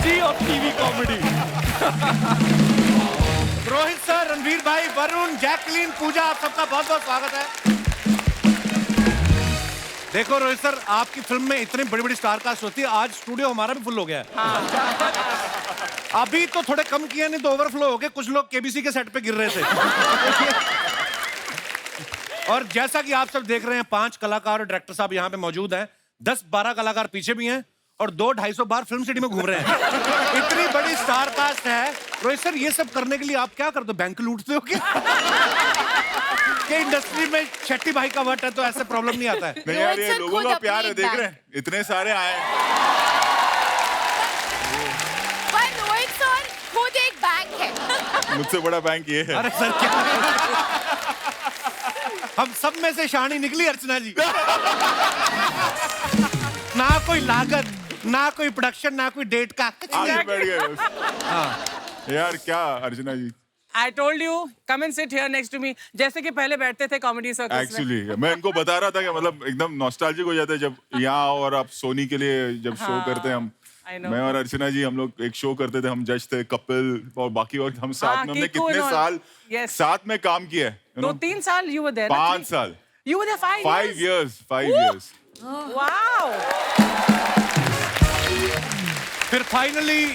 Tragedy of TV comedy. Rohit sir, Ranveer भाई, Varun, Jacqueline, पूजा, आप सबका बहुत बहुत स्वागत है। देखो रोहित सर, आपकी फिल्म में इतनी बड़ी बड़ी स्टार कास्ट होती है, आज स्टूडियो हमारा भी फुल हो गया है। अभी तो थोड़े कम किए, नहीं तो ओवरफ्लो हो गए। कुछ लोग केबीसी के सेट पे गिर रहे थे। और जैसा कि आप सब देख रहे हैं, 5 कलाकार और डायरेक्टर साहब यहाँ पे मौजूद हैं। 10-12 कलाकार पीछे भी हैं और 200-250 बार फिल्म सिटी में घूम रहे हैं। इतनी बड़ी स्टार कास्ट है। रोहित सर, ये सब करने के लिए आप क्या करते हो? बैंक लूटते हो क्या? कि इंडस्ट्री में शेट्टी भाई का वट है तो ऐसे प्रॉब्लम नहीं आता है? नहीं यार, ये लोगों का प्यार है, देख रहे हैं इतने सारे आए। पर रोहित सर खुद एक बैंक है। मुझसे बड़ा बैंक ये है। अरे सर क्या? हम सब में से शानी निकली अर्चना जी। ना कोई लागत, ना कोई प्रोडक्शन, ना कोई डेट का। आगे बैठ गए। यार क्या अर्चना जी, I told you, come and sit here next to me. जैसे कि पहले बैठते थे कॉमेडी सर्कस में। एक्चुअली मैं इनको बता रहा था कि मतलब एकदम नॉस्टैल्जिक हो जाता है जब यहाँ और आप सोनी के लिए जब शो करते हैं हम। I know. मैं और अर्चना जी हम लोग एक शो करते थे, हम जज थे, कपिल और बाकी, और हम साथ में हमने कीकू कितने and all. साल Yes. साथ में काम किया है? 2-3 साल you were there. 5 साल। You were there 5 5 years. 5 years। Wow. फिर फाइनली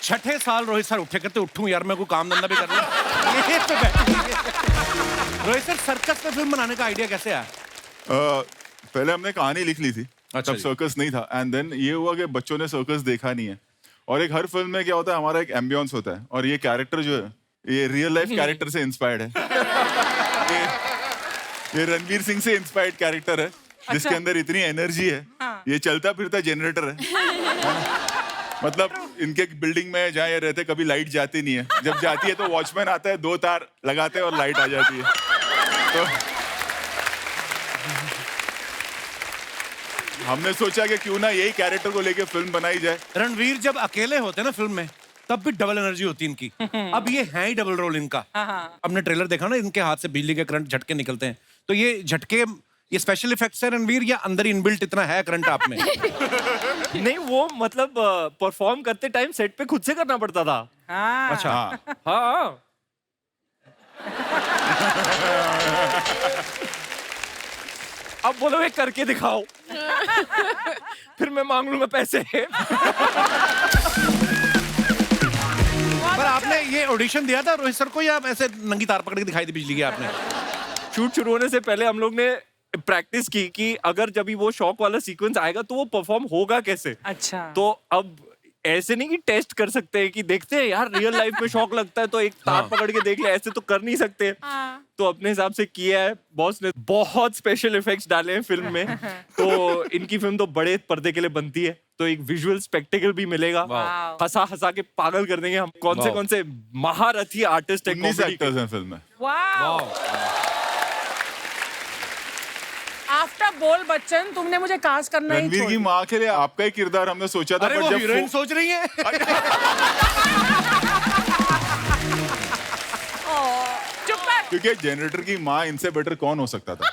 6ठे साल रोहित सर उठे, कहते उठूं यार, मैं कोई काम धंधा भी करना। रोहित सर, सर्कस में फिल्म बनाने का आइडिया कैसे आया? पहले हमने कहानी लिख ली थी, अच्छा तब जी। सर्कस नहीं था, एंड देन ये हुआ कि बच्चों ने सर्कस देखा नहीं है। और एक हर फिल्म में क्या होता है, हमारा एक एम्बियंस होता है, और ये कैरेक्टर जो है ये रियल लाइफ कैरेक्टर से इंस्पायर्ड है। ये रणवीर सिंह से इंस्पायर्ड कैरेक्टर है, जिसके अंदर इतनी एनर्जी है। ये चलता फिरता जनरेटर है। मतलब इनके बिल्डिंग में जहाँ ये रहते, कभी लाइट जाती नहीं है। जब जाती है तो वॉचमैन आता है, 2 तार लगाते हैं और लाइट आ जाती है। तो हमने सोचा कि क्यों ना यही कैरेक्टर को लेके फिल्म बनाई जाए। रणवीर जब अकेले होते हैं ना फिल्म में, तब भी डबल एनर्जी होती है इनकी। अब ये है ही डबल रोल इनका। हमने ट्रेलर देखा ना, इनके हाथ से बिजली के करंट झटके निकलते हैं। तो ये झटके, ये स्पेशल इफेक्ट्स है रणवीर, या अंदर इनबिल्ट इतना है करंट आप में? नहीं, वो मतलब परफॉर्म करते टाइम सेट पे खुद से करना पड़ता था। हाँ. अच्छा। हाँ। अब बोलोगे करके दिखाओ। फिर मैं मांग लूंगा पैसे। पर आपने ये ऑडिशन दिया था रोहित सर को, या ऐसे नंगी तार पकड़ के दिखाई दी बिजली की आपने? शूट शुरू होने से पहले हम लोग ने प्रैक्टिस की कि अगर जब भी वो शॉक वाला सीक्वेंस आएगा तो वो परफॉर्म होगा कैसे। अच्छा। तो अब ऐसे नहीं कि टेस्ट कर सकते हैं कि देखते हैं यार रियल लाइफ में शॉक लगता है तो एक तार पकड़ के देख ले, ऐसे तो कर नहीं सकते। तो अपने हिसाब से किया है। बॉस ने बहुत स्पेशल इफेक्ट्स डाले हैं फिल्म में। तो इनकी फिल्म तो बड़े पर्दे के लिए बनती है, तो एक विजुअल स्पेक्टेकल भी मिलेगा। हंसा हंसा के पागल कर देंगे हम। कौन से महारथी आर्टिस्ट है 19 एक्टर्स हैं फिल्म में। वाह। आफ्टर बोल बच्चन, तुमने मुझे कास्ट करना ही रणवीर छोड़ की दिया। माँ के लिए आपका ही किरदार हमने सोचा था, अरे पर वो जब हीरोइन सोच रही है। चुप कर। क्योंकि जनरेटर की माँ इनसे बेटर कौन हो सकता था।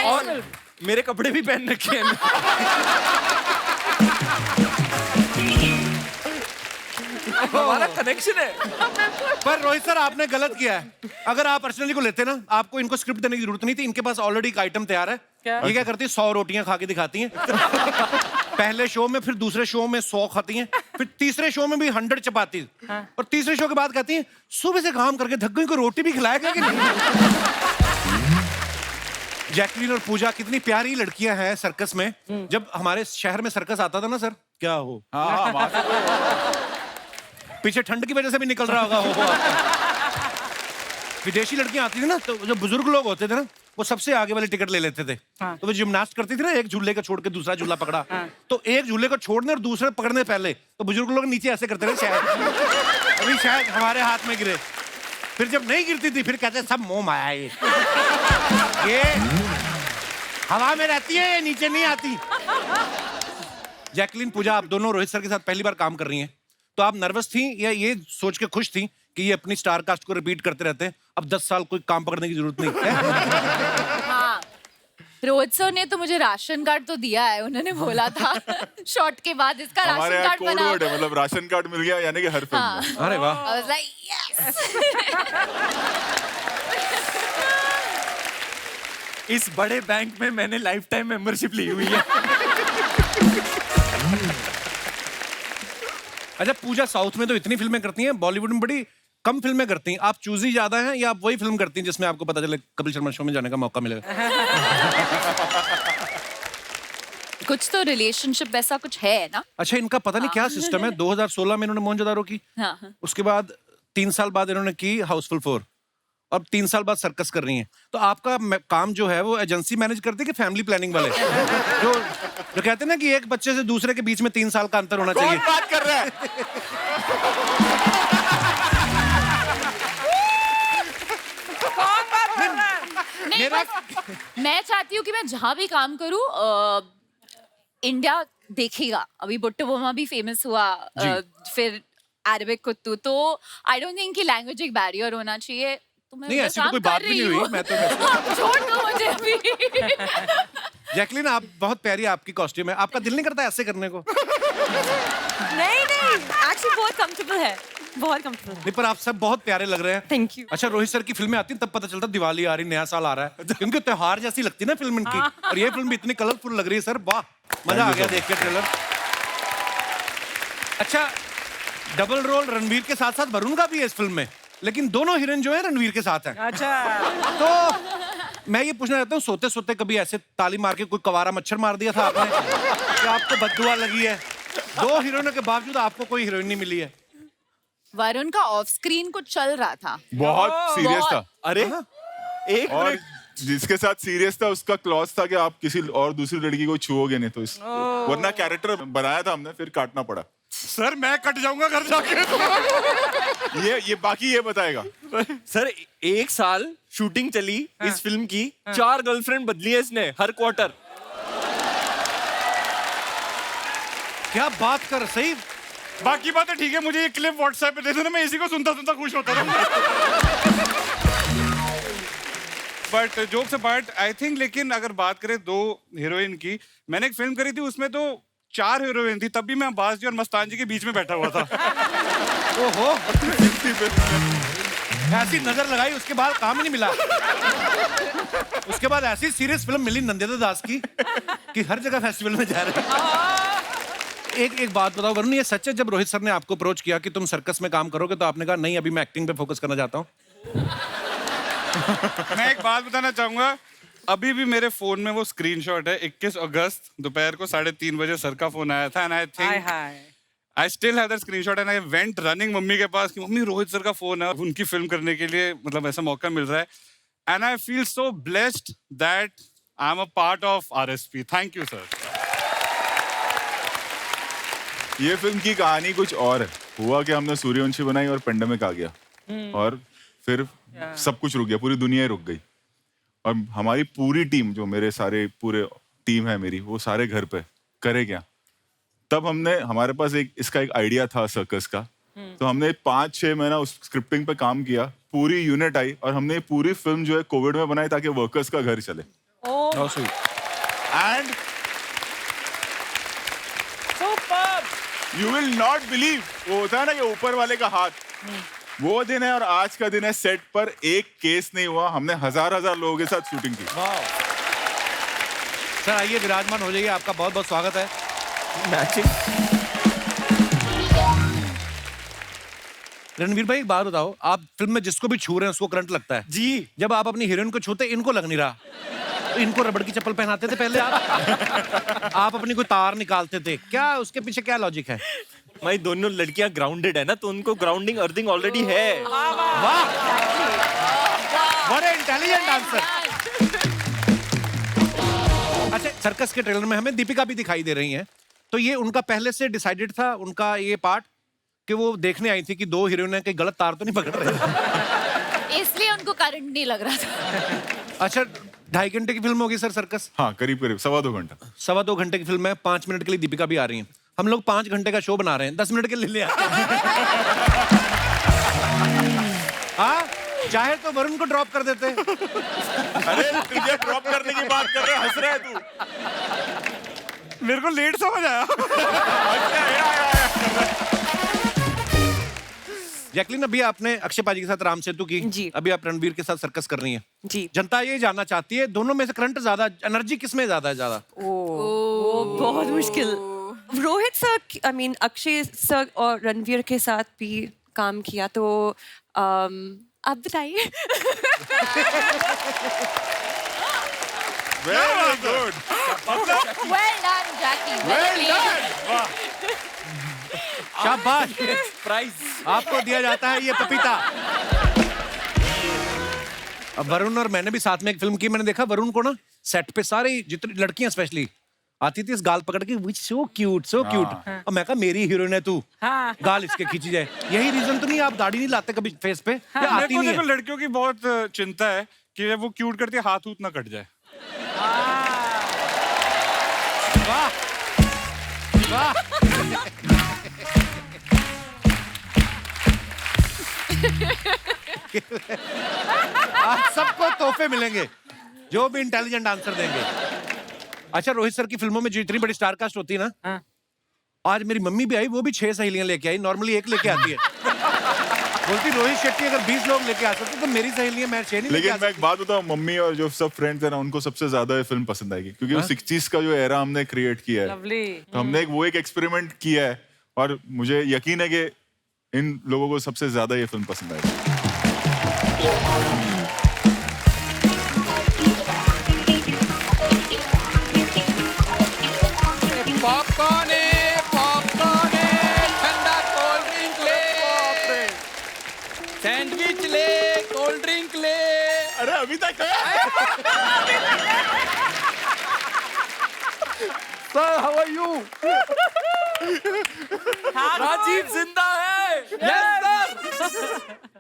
और मेरे कपड़े भी पहन रखे हैं। हमारा कनेक्शन है। पर रोहित सर, आपने गलत किया है। अगर आप पर्सनली को लेते ना, आपको इनको स्क्रिप्ट देने की जरूरत नहीं थी। इनके पास ऑलरेडी एक आइटम तैयार है। क्या? ये क्या करती है, 100 रोटियां खा के दिखाती हैं। पहले शो में, फिर दूसरे शो में 100 खाती हैं, फिर तीसरे शो में भी 100 चपाती। और तीसरे शो के बाद कहती हैं, सुबह से काम करके थक गई, को रोटी भी खिलाएगा कि नहीं? जैकलीन और पूजा कितनी प्यारी लड़कियां हैं सर्कस में। जब हमारे शहर में सर्कस आता था ना सर, क्या हो, हाँ वहाँ से पीछे ठंड की वजह से भी निकल रहा होगा हो आपका। विदेशी लड़कियां आती थी ना, तो जो बुजुर्ग लोग होते थे ना, वो सबसे आगे वाले टिकट ले लेते थे। तो वो जिम्नास्ट करती थी ना, एक झूले को छोड़ के दूसरा झूला पकड़ा। तो एक झूले को छोड़ने और दूसरे पकड़ने पहले तो बुजुर्ग लोग नीचे ऐसे करते थे, शायद अभी शायद हमारे हाथ में गिरे। फिर जब नहीं गिरती थी, फिर कहते सब मोह माया ये हवा में रहती है, ये नीचे नहीं आती। जैकलीन, पूजा, आप दोनों रोहित सर के साथ पहली बार काम कर रही हैं, तो आप नर्वस थी या ये सोच के खुश थी कि ये अपनी स्टार कास्ट को रिपीट करते रहते हैं, अब 10 साल कोई काम पकड़ने की जरूरत नहीं है? हाँ। रोहित सर ने तो मुझे राशन कार्ड तो दिया है, उन्होंने बोला था शॉट के बाद इसका हमारे राशन यहाँ कार्ड कोड बनाओ। वर्ड है, मतलब राशन कार्ड मिल गया यानी कि हर फिल्म हाँ। में। अरे वाह, I was like, yes! इस बड़े बैंक में मैंने लाइफ टाइम मेंबरशिप ली हुई है। अच्छा पूजा साउथ में तो इतनी फिल्में करती हैं, बॉलीवुड में बड़ी कम फिल्में करती हैं। आप चूजी ज्यादा हैं या आप वही फिल्म करती हैं जिसमें आपको पता चले कपिल शर्मा शो में जाने का मौका मिलेगा? कुछ तो रिलेशनशिप वैसा कुछ है ना। अच्छा इनका पता नहीं क्या सिस्टम है। 2016 में इन्होंने मोहनजोदारो की, हाँ। उसके बाद 3 साल बाद इन्होंने की हाउसफुल 4, अब 3 साल बाद सर्कस कर रही हैं। तो आपका काम जो है वो एजेंसी मैनेज करती है कि फैमिली प्लानिंग वाले जो कहते हैं ना कि एक बच्चे से दूसरे के बीच में 3 साल का अंतर होना चाहिए। कौन बात कर रहा है? नहीं बस मैं चाहती हूँ कि मैं जहाँ भी काम करूँ इंडिया देखेगा। अभी बुट्टो बोमा भी फेमस हुआ, फिर अरबिक कुत्तू, तो आई डोंट थिंक कि लैंग्वेज एक बैरियर होना चाहिए। तो मैं नहीं, उधर ऐसी तो काम कोई कर बात भी रही नहीं हुई, हूँ। मैं तो आप छोड़ दो मुझे अभी। जैकलीन आप बहुत प्यारी आपकी कॉस्ट्यूम है, आपका दिल नहीं करता ऐसे करने को? नहीं एक्चुअली बहुत कंफर्टेबल है, बहुत कंफर्टेबल। नहीं पर आप सब बहुत प्यारे लग रहे हैं। Thank you. अच्छा रोहित सर की फिल्में आती हैं तब पता चलता दिवाली आ रही, नया साल आ रहा है, क्योंकि त्योहार जैसी लगती है ना फिल्म इनकी। और ये फिल्म भी इतनी कलरफुल लग रही है सर, वाह मजा आ गया देख के ट्रेलर। अच्छा डबल रोल रणवीर के साथ साथ वरुण का भी है इस फिल्म में, लेकिन दोनों हीरोइन जो है रणवीर के साथ हैं। अच्छा तो मैं ये पूछना चाहता हूँ, सोते सोते कभी ऐसे ताली मार के कोई कवारा मच्छर मार दिया था आपने कि आपको बददुआ लगी है? 2 हीरोइनों के बावजूद आपको कोई हीरोइन नहीं मिली है। वरुण का ऑफ स्क्रीन कुछ चल रहा था। बहुत सीरियस था। अरे एक और मिनट, जिसके साथ सीरियस था उसका क्लॉज था कि आप किसी और दूसरी लड़की को छुओगे नहीं, तो इस वरना कैरेक्टर बनाया था हमने, फिर काटना पड़ा। सर मैं कट जाऊंगा घर जाके। ये बाकी ये बताएगा। सर 1 साल शूटिंग चली इस फिल्म की, 4 गर्लफ्रेंड बदली है इसने हर क्वार्टर। क्या बात कर, सही बाकी बातें ठीक है, मुझे ये क्लिप व्हाट्सएप पे दे दो ना, मैं इसी को सुनता सुनता खुश होता रहूंगा। But jokes apart I think, लेकिन अगर बात करें 2 हीरोइन की, मैंने एक फिल्म करी थी उसमें तो 4 हीरोइन थी, तब भी मैं अब्बास जी और मस्तान जी के बीच में बैठा हुआ था। ओहो ऐसी नजर लगाई, उसके बाद काम ही नहीं मिला। उसके बाद ऐसी सीरियस फिल्म मिली नंदिता दास की कि हर जगह फेस्टिवल में जा रहे हैं। एक बात बताओ वरुण, ये सच है जब रोहित सर ने आपको अप्रोच किया कि तुम सर्कस में काम करोगे तो आपने कहा नहीं अभी मैं एक्टिंग पे फोकस करना चाहता हूँ? मैं एक बात बताना चाहूंगा, अभी भी मेरे फोन में वो स्क्रीनशॉट है, 21 अगस्त दोपहर को 3:30 बजे सर का फोन आया था, and I hi think hi I still have that screenshot, and I went running mummy के पास कि मम्मी रोहित सर का फोन है, उनकी फिल्म करने के लिए मतलब ऐसा मौका मिल रहा है, and I feel so blessed that I am a part of RSP। Thank you sir. ये फिल्म की कहानी कुछ और है। हुआ कि हमने सूर्यवंशी बनाई और पेंडेमिक आ गया, और फिर सब कुछ रुक गया, पूरी दुनिया ही रुक गई। और हमारी पूरी टीम, जो मेरे सारे पूरे टीम है मेरी, वो सारे घर पे करे क्या। तब हमारे पास इसका एक आइडिया था सर्कस का, तो हमने 5-6 महीना उस स्क्रिप्टिंग पे काम किया, पूरी यूनिट आई और हमने पूरी फिल्म जो है कोविड में बनाई ताकि वर्कर्स का घर चले। And you will not believe, वो होता है ना कि ऊपर वाले का हाथ, वो दिन है और आज का दिन है। सेट पर एक केस नहीं हुआ, हमने हजार लोगों के साथ शूटिंग की। सर आइए विराजमान हो जाइए, आपका बहुत बहुत स्वागत है। मैचिंग। रणवीर भाई एक बात बताओ, आप फिल्म में जिसको भी छू रहे हैं उसको करंट लगता है जी। जब आप अपनी हीरोइन को छूते इनको लग नहीं रहा, तो इनको रबड़ की चप्पल पहनाते थे पहले आप अपनी कोई तार निकालते थे क्या? उसके पीछे क्या लॉजिक है? भाई दोनों लड़कियां ग्राउंडेड है ना, तो उनको ग्राउंडिंग अर्थिंग ऑलरेडी है। वाह बड़े इंटेलिजेंट आंसर। अच्छा सर्कस के ट्रेलर में हमें दीपिका भी दिखाई दे रही हैं, तो ये उनका पहले से डिसाइडेड था उनका ये पार्ट कि वो देखने आई थी कि 2 हीरोइन के गलत तार तो नहीं पकड़ रहे? इसलिए उनको करंट नहीं लग रहा था। अच्छा 2.5 घंटे की फिल्म होगी सर सर्कस? हाँ करीब 2.25 घंटा। 2.25 घंटे की फिल्म है, 5 मिनट के लिए दीपिका भी आ रही हैं। हम लोग 5 घंटे का शो बना रहे हैं, 10 मिनट के लिए ले आते हैं। हाँ चाहे तो वरुण को ड्रॉप कर देते। अरे तुझे ड्रॉप करने की बात कर रहे, हंस रहा है तू। मेरे को लेट समझ आया। जैकलिन, अभी आपने अक्षय पाजी के साथ राम सेतु की, जी। अभी आप रणवीर के साथ सर्कस कर रही हैं। जी। जनता ये जानना चाहती है दोनों में से करंट ज्यादा, एनर्जी किस में ज्यादा है? ज्यादा बहुत मुश्किल। Rohit sir, I mean Akshay sir और रणवीर के साथ भी काम किया, तो आप बताइए। Very good. Well done, Jackie. Well done. शाबाश, प्राइज आपको दिया जाता है ये पपीता। अब वरुण और मैंने भी साथ में एक फिल्म की, मैंने देखा वरुण को ना सेट पे सारी जितनी लड़कियां स्पेशली आती थी इस गाल पकड़ के, विच सो क्यूट सो क्यूट। और मैं कहा मेरी हीरोइन है तू, गाल इसके खींची जाए। यही रीजन तो नहीं आप दाढ़ी नहीं लाते कभी फेस पे? या मेरे आती को नहीं देखो है? लड़कियों की बहुत चिंता है कि जब वो क्यूट करती है हाथ उत ना कट जाए। वाह वाह। आज सबको तोहफे मिलेंगे जो भी इंटेलिजेंट आंसर देंगे। अच्छा, रोहित सर की फिल्मों में जो इतनी बड़ी स्टार कास्ट होती है ना, आज मेरी मम्मी भी आई, वो भी 6 सहेलियां लेके आई। नॉर्मली एक लेके आती है। बोलती रोहित शेट्टी अगर 20 लोग लेके आ सकते तो मेरी सहेलियां मैं 6 नहीं लेके आ लेकिन मैं एक बात बताऊं, मम्मी और जो सब फ्रेंड्स हैं ना, उनको सबसे ज्यादा ये फिल्म पसंद आएगी, क्योंकि वो 60s का जो एरा हमने क्रिएट किया है। लवली। तो हमने वो एक एक्सपेरिमेंट किया है, और मुझे यकीन है कि इन लोगों को सबसे ज्यादा ये फिल्म पसंद आएगी। पॉपकॉर्न है, ठंडा कोल्ड ड्रिंक ले, सैंडविच ले, कोल्ड ड्रिंक ले। अरे अभी तक sir, how are you? Rajeev जिंदा है। Yes sir.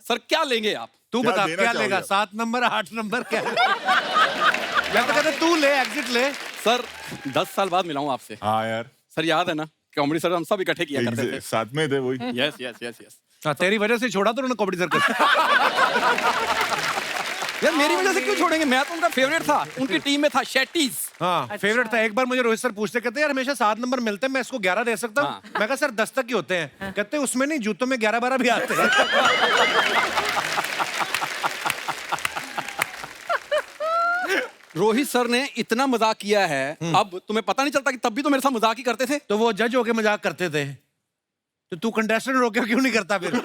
सर क्या लेंगे आप? तू क्या बता देना क्या चाहोगे लेगा? आप? 7 नंबर 8 नंबर क्या? मैं तो कहता तू ले, एग्जिट ले। सर 10 साल बाद मिला हूं आपसे। हाँ यार, सर याद है ना, कॉमेडी सर हम सब इकट्ठे किया करते थे। साथ में थे वही। Yes yes yes yes. हाँ, तेरी वजह से छोड़ा तो उन्होंने कॉमेडी सर्कस। यार मेरी वजह से क्यों छोड़ेंगे? मैं तो उनका फेवरेट था, उनकी टीम में था शेट्टीज। हाँ, फेवरेट था। एक बार मुझे रोहित सर पूछते, कहते यार हमेशा 7 नंबर मिलते हैं, मैं इसको 11 दे सकता हूँ? हाँ। मैं कहा सर 10 तक ही होते हैं। कहते उसमें नहीं, जूतों में 11-12 भी आते हैं। रोहित सर ने इतना मजाक किया है, अब तुम्हें पता नहीं चलता कि तब भी तो मेरे साथ मजाक ही करते थे। तो वो जज होके मजाक करते थे, तो तू कंटेस्टेंट होके क्यों नहीं करता फिर?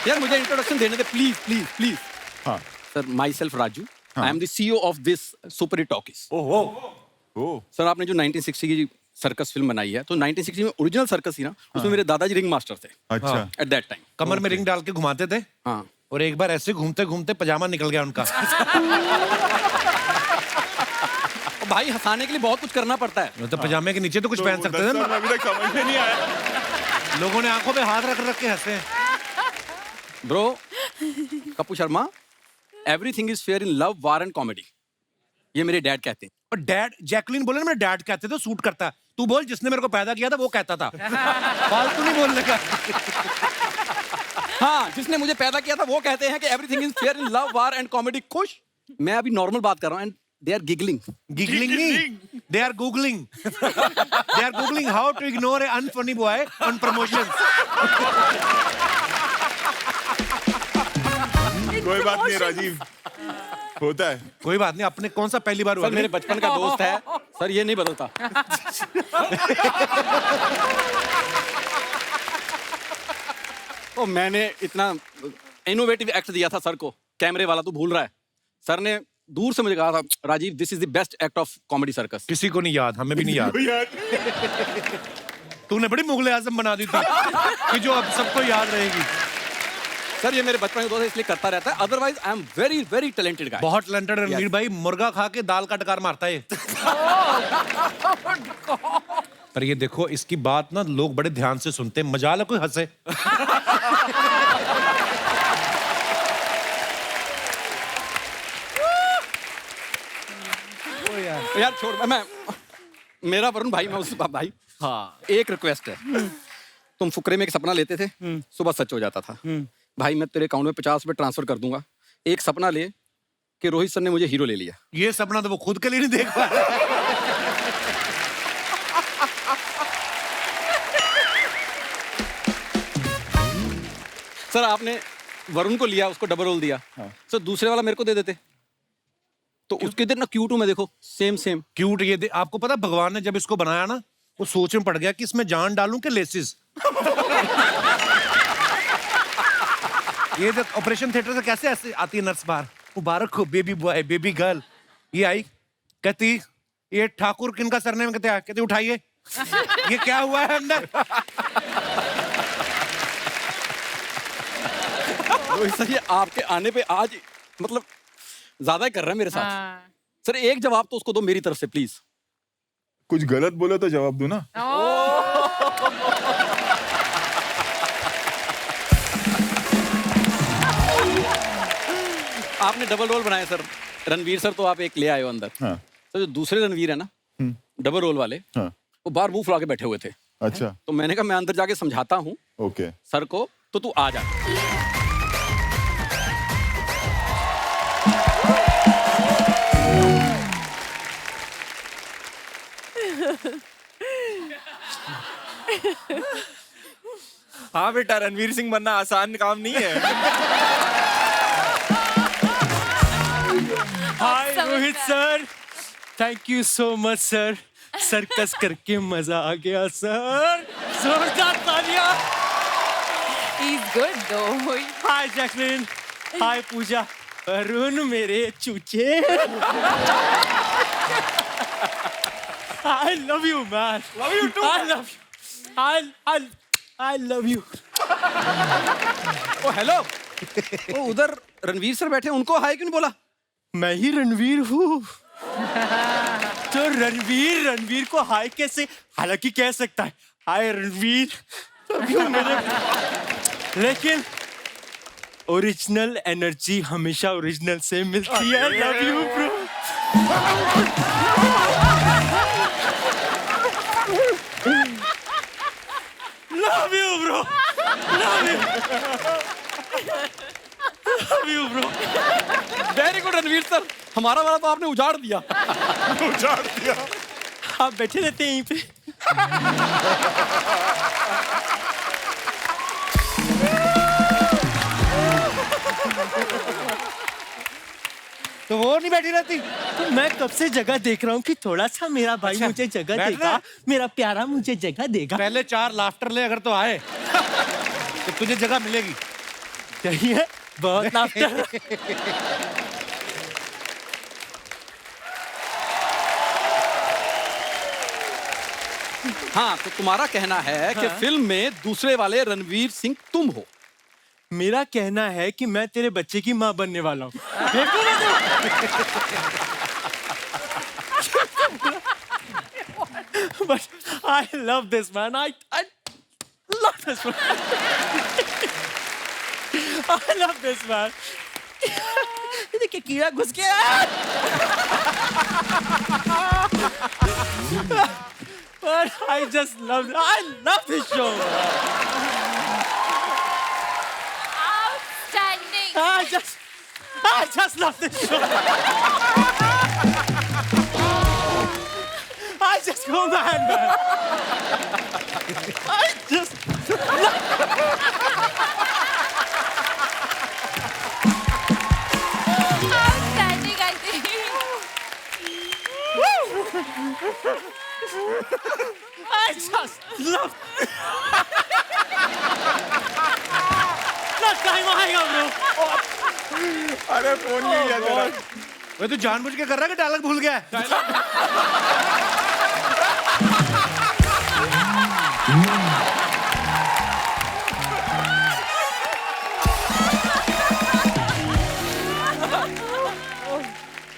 यार मुझे इंट्रोडक्शन देने दे प्लीज प्लीज प्लीज। हाँ। Sir myself Raju, I am the CEO of this super hit talkies. Oh sir आपने जो 1960 की सर्कस फिल्म बनाई है, तो 1960 में ओरिजिनल सर्कस थी ना, उसमें मेरे दादाजी रिंग मास्टर थे अच्छा। At that time. कमर में रिंग डाल के घुमाते थे, हाँ। और एक बार ऐसे घूमते घूमते पजामा निकल गया उनका। और भाई हंसाने के लिए बहुत कुछ करना पड़ता है। तो पजामे के नीचे तो कुछ पहन सकते थे ना। अभी तक समझ में नहीं आया। लोगों ने आंखों पे हाथ रख रख के हंसे। Bro, Kapoor Sharma, everything is fair in love, war and comedy, ये मेरे डैड कहते हैं। और डैड, जैकलिन बोले ना मेरे डैड कहते थे, सूट करता। तू बोल जिसने मेरे को पैदा किया था वो कहता था। फालतू नहीं बोलने का। हाँ, जिसने मुझे पैदा किया था वो कहते हैं कि everything is fair in love, war and comedy. खुश? मैं अभी नॉर्मल बात कर रहा हूँ and they are giggling. Giggling नहीं, they are googling. They are googling how to ignore an unfunny boy on promotions. कोई बात नहीं राजीव, होता है। कोई बात नहीं, अपने कौन सा पहली बार हुआ? सर मेरे बचपन का दोस्त है सर, ये नहीं बदलता। तो मैंने इतना इनोवेटिव एक्ट दिया था सर को, कैमरे वाला तो भूल रहा है। सर ने दूर से मुझे कहा था, Rajeev this is the best act of comedy circus. किसी को नहीं याद, हमें भी नहीं याद। तूने बड़ी मुगले आजम बना दी थी कि जो अब सबको याद रहेगी। सर ये मेरे बचपन का दोस्त है, इसलिए करता रहता है, otherwise I am very very talented guy. बहुत टैलेंटेड रणवीर भाई, मुर्गा खा के दाल का डकार मारता है। पर ये देखो, इसकी बात ना लोग बड़े ध्यान से सुनते हैं, मजाल है कोई हंसे। यार छोड़, मैं मेरा वरुण भाई, मैं उसका भाई। हाँ, एक रिक्वेस्ट है, तुम फुकरे में एक सपना लेते थे, सुबह सच हो जाता था। भाई मैं तेरे अकाउंट में 50 रुपए ट्रांसफर कर दूंगा, एक सपना ले कि रोहित सर ने मुझे हीरो ले लिया। ये सपना तो वो खुद के लिए नहीं देख पा रहा। सर आपने वरुण को लिया, उसको डबल रोल दिया, सर दूसरे वाला मेरे को दे देते तो उसके इधर ना क्यूट हूं मैं, देखो सेम सेम क्यूट ये आपको पता भगवान ने जब इसको बनाया ना, वो सोच में पड़ गया कि इसमें जान डालूं कि लेसिस। ये जब ऑपरेशन थिएटर से कैसे ऐसे आती है नर्स बाहर, मुबारक हो बेबी बॉय बेबी गर्ल, ये आई कहती ये ठाकुर किनका सरनेम कहते उठाइए, ये क्या हुआ है अंदर। रोहित सर ये आपके आने पे आज मतलब ज्यादा ही कर रहा है मेरे साथ। सर एक जवाब तो उसको दो मेरी तरफ से प्लीज। कुछ गलत बोले तो जवाब दो ना। आपने डबल रोल बनाया सर, रणवीर सर तो आप एक ले आए हो अंदर। हाँ। तो जो दूसरे रणवीर है ना, डबल रोल वाले, हाँ। वो बाहर मुंह फुला के बैठे हुए थे। अच्छा। तो मैंने कहा मैं अंदर जाके समझाता हूँ ओके सर को, तो तू आ जा। हाँ बेटा, रणवीर सिंह बनना आसान काम नहीं है। Hi Rohit sir, thank you so much sir, circus करके मजा आ गया सर, जोरदार तालियां। He's good though. हाय जैकलिन, हाय पूजा, अरुण मेरे चूचे। I love you man. Love you too. I love you. I love you. ओ हेलो, ओ उधर रणवीर सर बैठे, उनको हाय क्यों नहीं बोला? मैं ही रणवीर हूँ। तो रणवीर को हाय कैसे, हालांकि कह सकता है हाय रणवीर, तभी वो मेरे, लेकिन ओरिजिनल एनर्जी हमेशा ओरिजिनल से मिलती है। Love you bro. Love you bro, love you bro. Very good Ranveer sir, हमारा वाला तो आपने उजाड़ दिया। उजाड़ दिया। आप बैठे रहते हैं यहीं पे। तो वो नहीं बैठी रहती। तो मैं कब से जगह देख रहा हूँ कि थोड़ा सा मेरा भाई अच्छा, मुझे जगह बैठ देगा, रहा? मेरा प्यारा मुझे जगह देगा। पहले 4 लाफ्टर ले अगर तो आए तो तुझे जगह मिलेगी। सही है, बहुत लाफ्टर। हाँ, तो तुम्हारा कहना है कि फिल्म में दूसरे वाले रणवीर सिंह तुम हो। मेरा कहना है कि मैं तेरे बच्चे की माँ बनने वाला हूँ। देखो ना तुम। But I love this man. I love this man. I love this man. ये देखिए कीड़ा घुस गया। But I just love this show. Outstanding. I just love this show. I just go mad, man. I just Outstanding, I think. I just love. Last time आएगा bro. अरे phone नहीं लिया तेरा। वो तो जानबूझ के कर रहा है कि डायलॉग भूल गया है?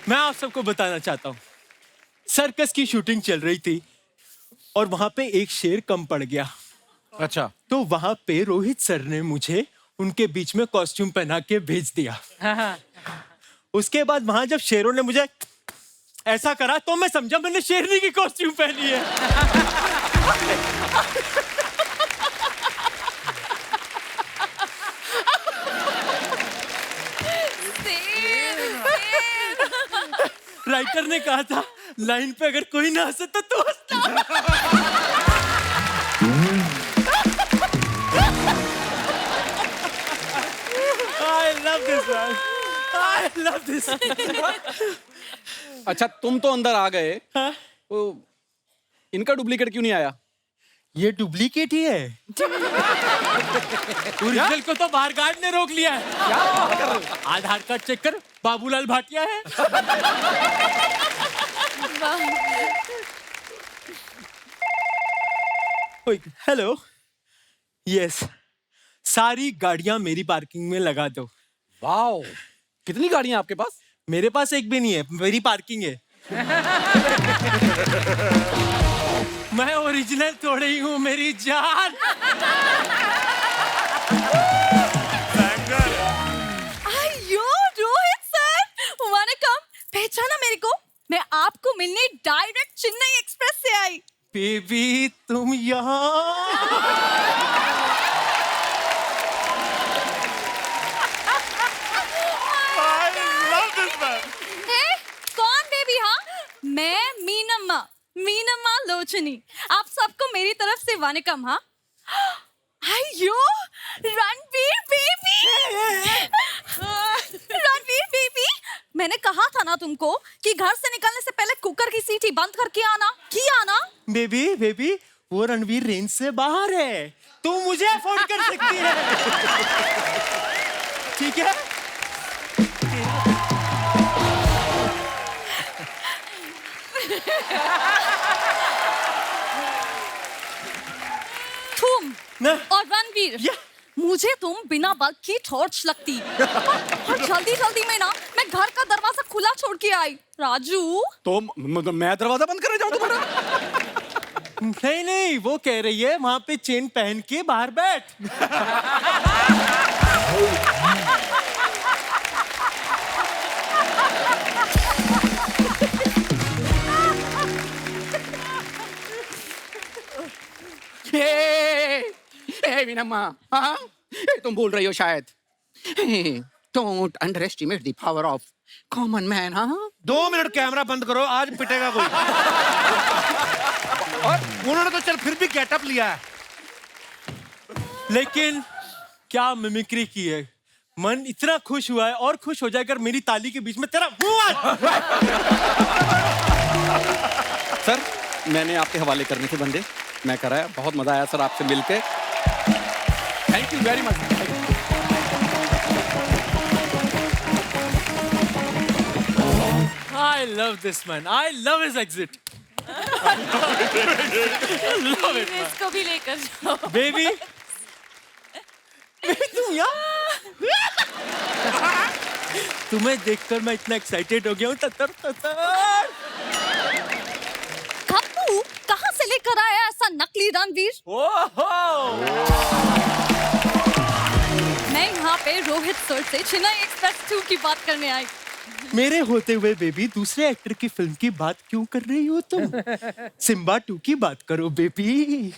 मैं आप सबको बताना चाहता हूँ, सर्कस की शूटिंग चल रही थी और वहां पे एक शेर कम पड़ गया। अच्छा, तो वहां पे रोहित सर ने मुझे उनके बीच में कॉस्ट्यूम पहना के भेज दिया। उसके बाद वहां जब शेरों ने मुझे ऐसा करा तो मैं समझा मैंने शेरनी की कॉस्ट्यूम पहनी है। राइटर ने कहा था लाइन पे अगर कोई ना हंसे तो तू हंसना। I love this man. I love this. अच्छा तुम तो अंदर आ गए, हाँ? तो इनका डुप्लीकेट क्यों नहीं आया? ये डुप्लीकेट ही है। ओरिजिनल को तो बाहर गार्ड ने रोक लिया है। क्या बात कर रहे हो? आधार कार्ड चेक कर, बाबूलाल भाटिया है। हेलो, यस, सारी गाड़ियां मेरी पार्किंग में लगा दो। वाओ, कितनी गाड़ियां आपके पास? मेरे पास एक भी नहीं है, मेरी पार्किंग है। मैं ओरिजिनल थोड़ी ही हूँ मेरी जान। अयो रोहित सर, वनकम, पहचाना मेरे को? मैं आपको मिलने डायरेक्ट चेन्नई एक्सप्रेस से आई। बेबी तुम यहाँ? कौन बेबी? हाँ, मैं मीनम्मा लोचनी। आप सबको मेरी तरफ से वनकम। हाँ, अयो रणवीर बेबी, मैंने कहा था ना तुमको कि घर से निकलने से पहले कुकर की सीटी बंद करके आना। किया ना? बेबी वो रणवीर रेंज से बाहर है, तू मुझे अफोर्ड कर सकती है। ठीक है? तुम ना? और रणवीर, मुझे तुम बिना बल्ब की टॉर्च लगती। और जल्दी में ना मैं घर का दरवाजा खुला छोड़ के आई। राजू, तो मैं दरवाजा बंद करने जाऊं तुम्हारा? नहीं, वो कह रही है वहां पे चेन पहन के बाहर बैठ। मीनम्मा, हाँ? तुम भूल रही हो शायद। Don't under estimate the power of common man. हाँ, 2 मिनट कैमरा बंद करो, आज पिटेगा कोई। और उन्होंने तो चल फिर भी गेटअप लिया है। लेकिन क्या मिमिक्री की है, मन इतना खुश हुआ है, और खुश हो जाएगा मेरी ताली के बीच में तेरा मुंह आ। सर मैंने आपके हवाले करने थे बंदे, मैं कराया, बहुत मजा आया सर आपसे मिलके। Thank you very much. I love this man. I love his exit. Love it, man. इसको भी लेकर जाओ। Baby, तुम यहाँ? तुम्हें देखकर मैं इतना एक्साइटेड हो गया हूँ। ततर। खप्पू, कहाँ से लेकर आया ऐसा नकली रणवीर? मैं यहाँ पे रोहित सर से चेन्नई एक्सप्रेस 2 की बात करने आई। मेरे होते हुए बेबी दूसरे एक्टर की फिल्म की बात क्यों कर रही हो तुम? सिम्बा 2 की बात करो बेबी।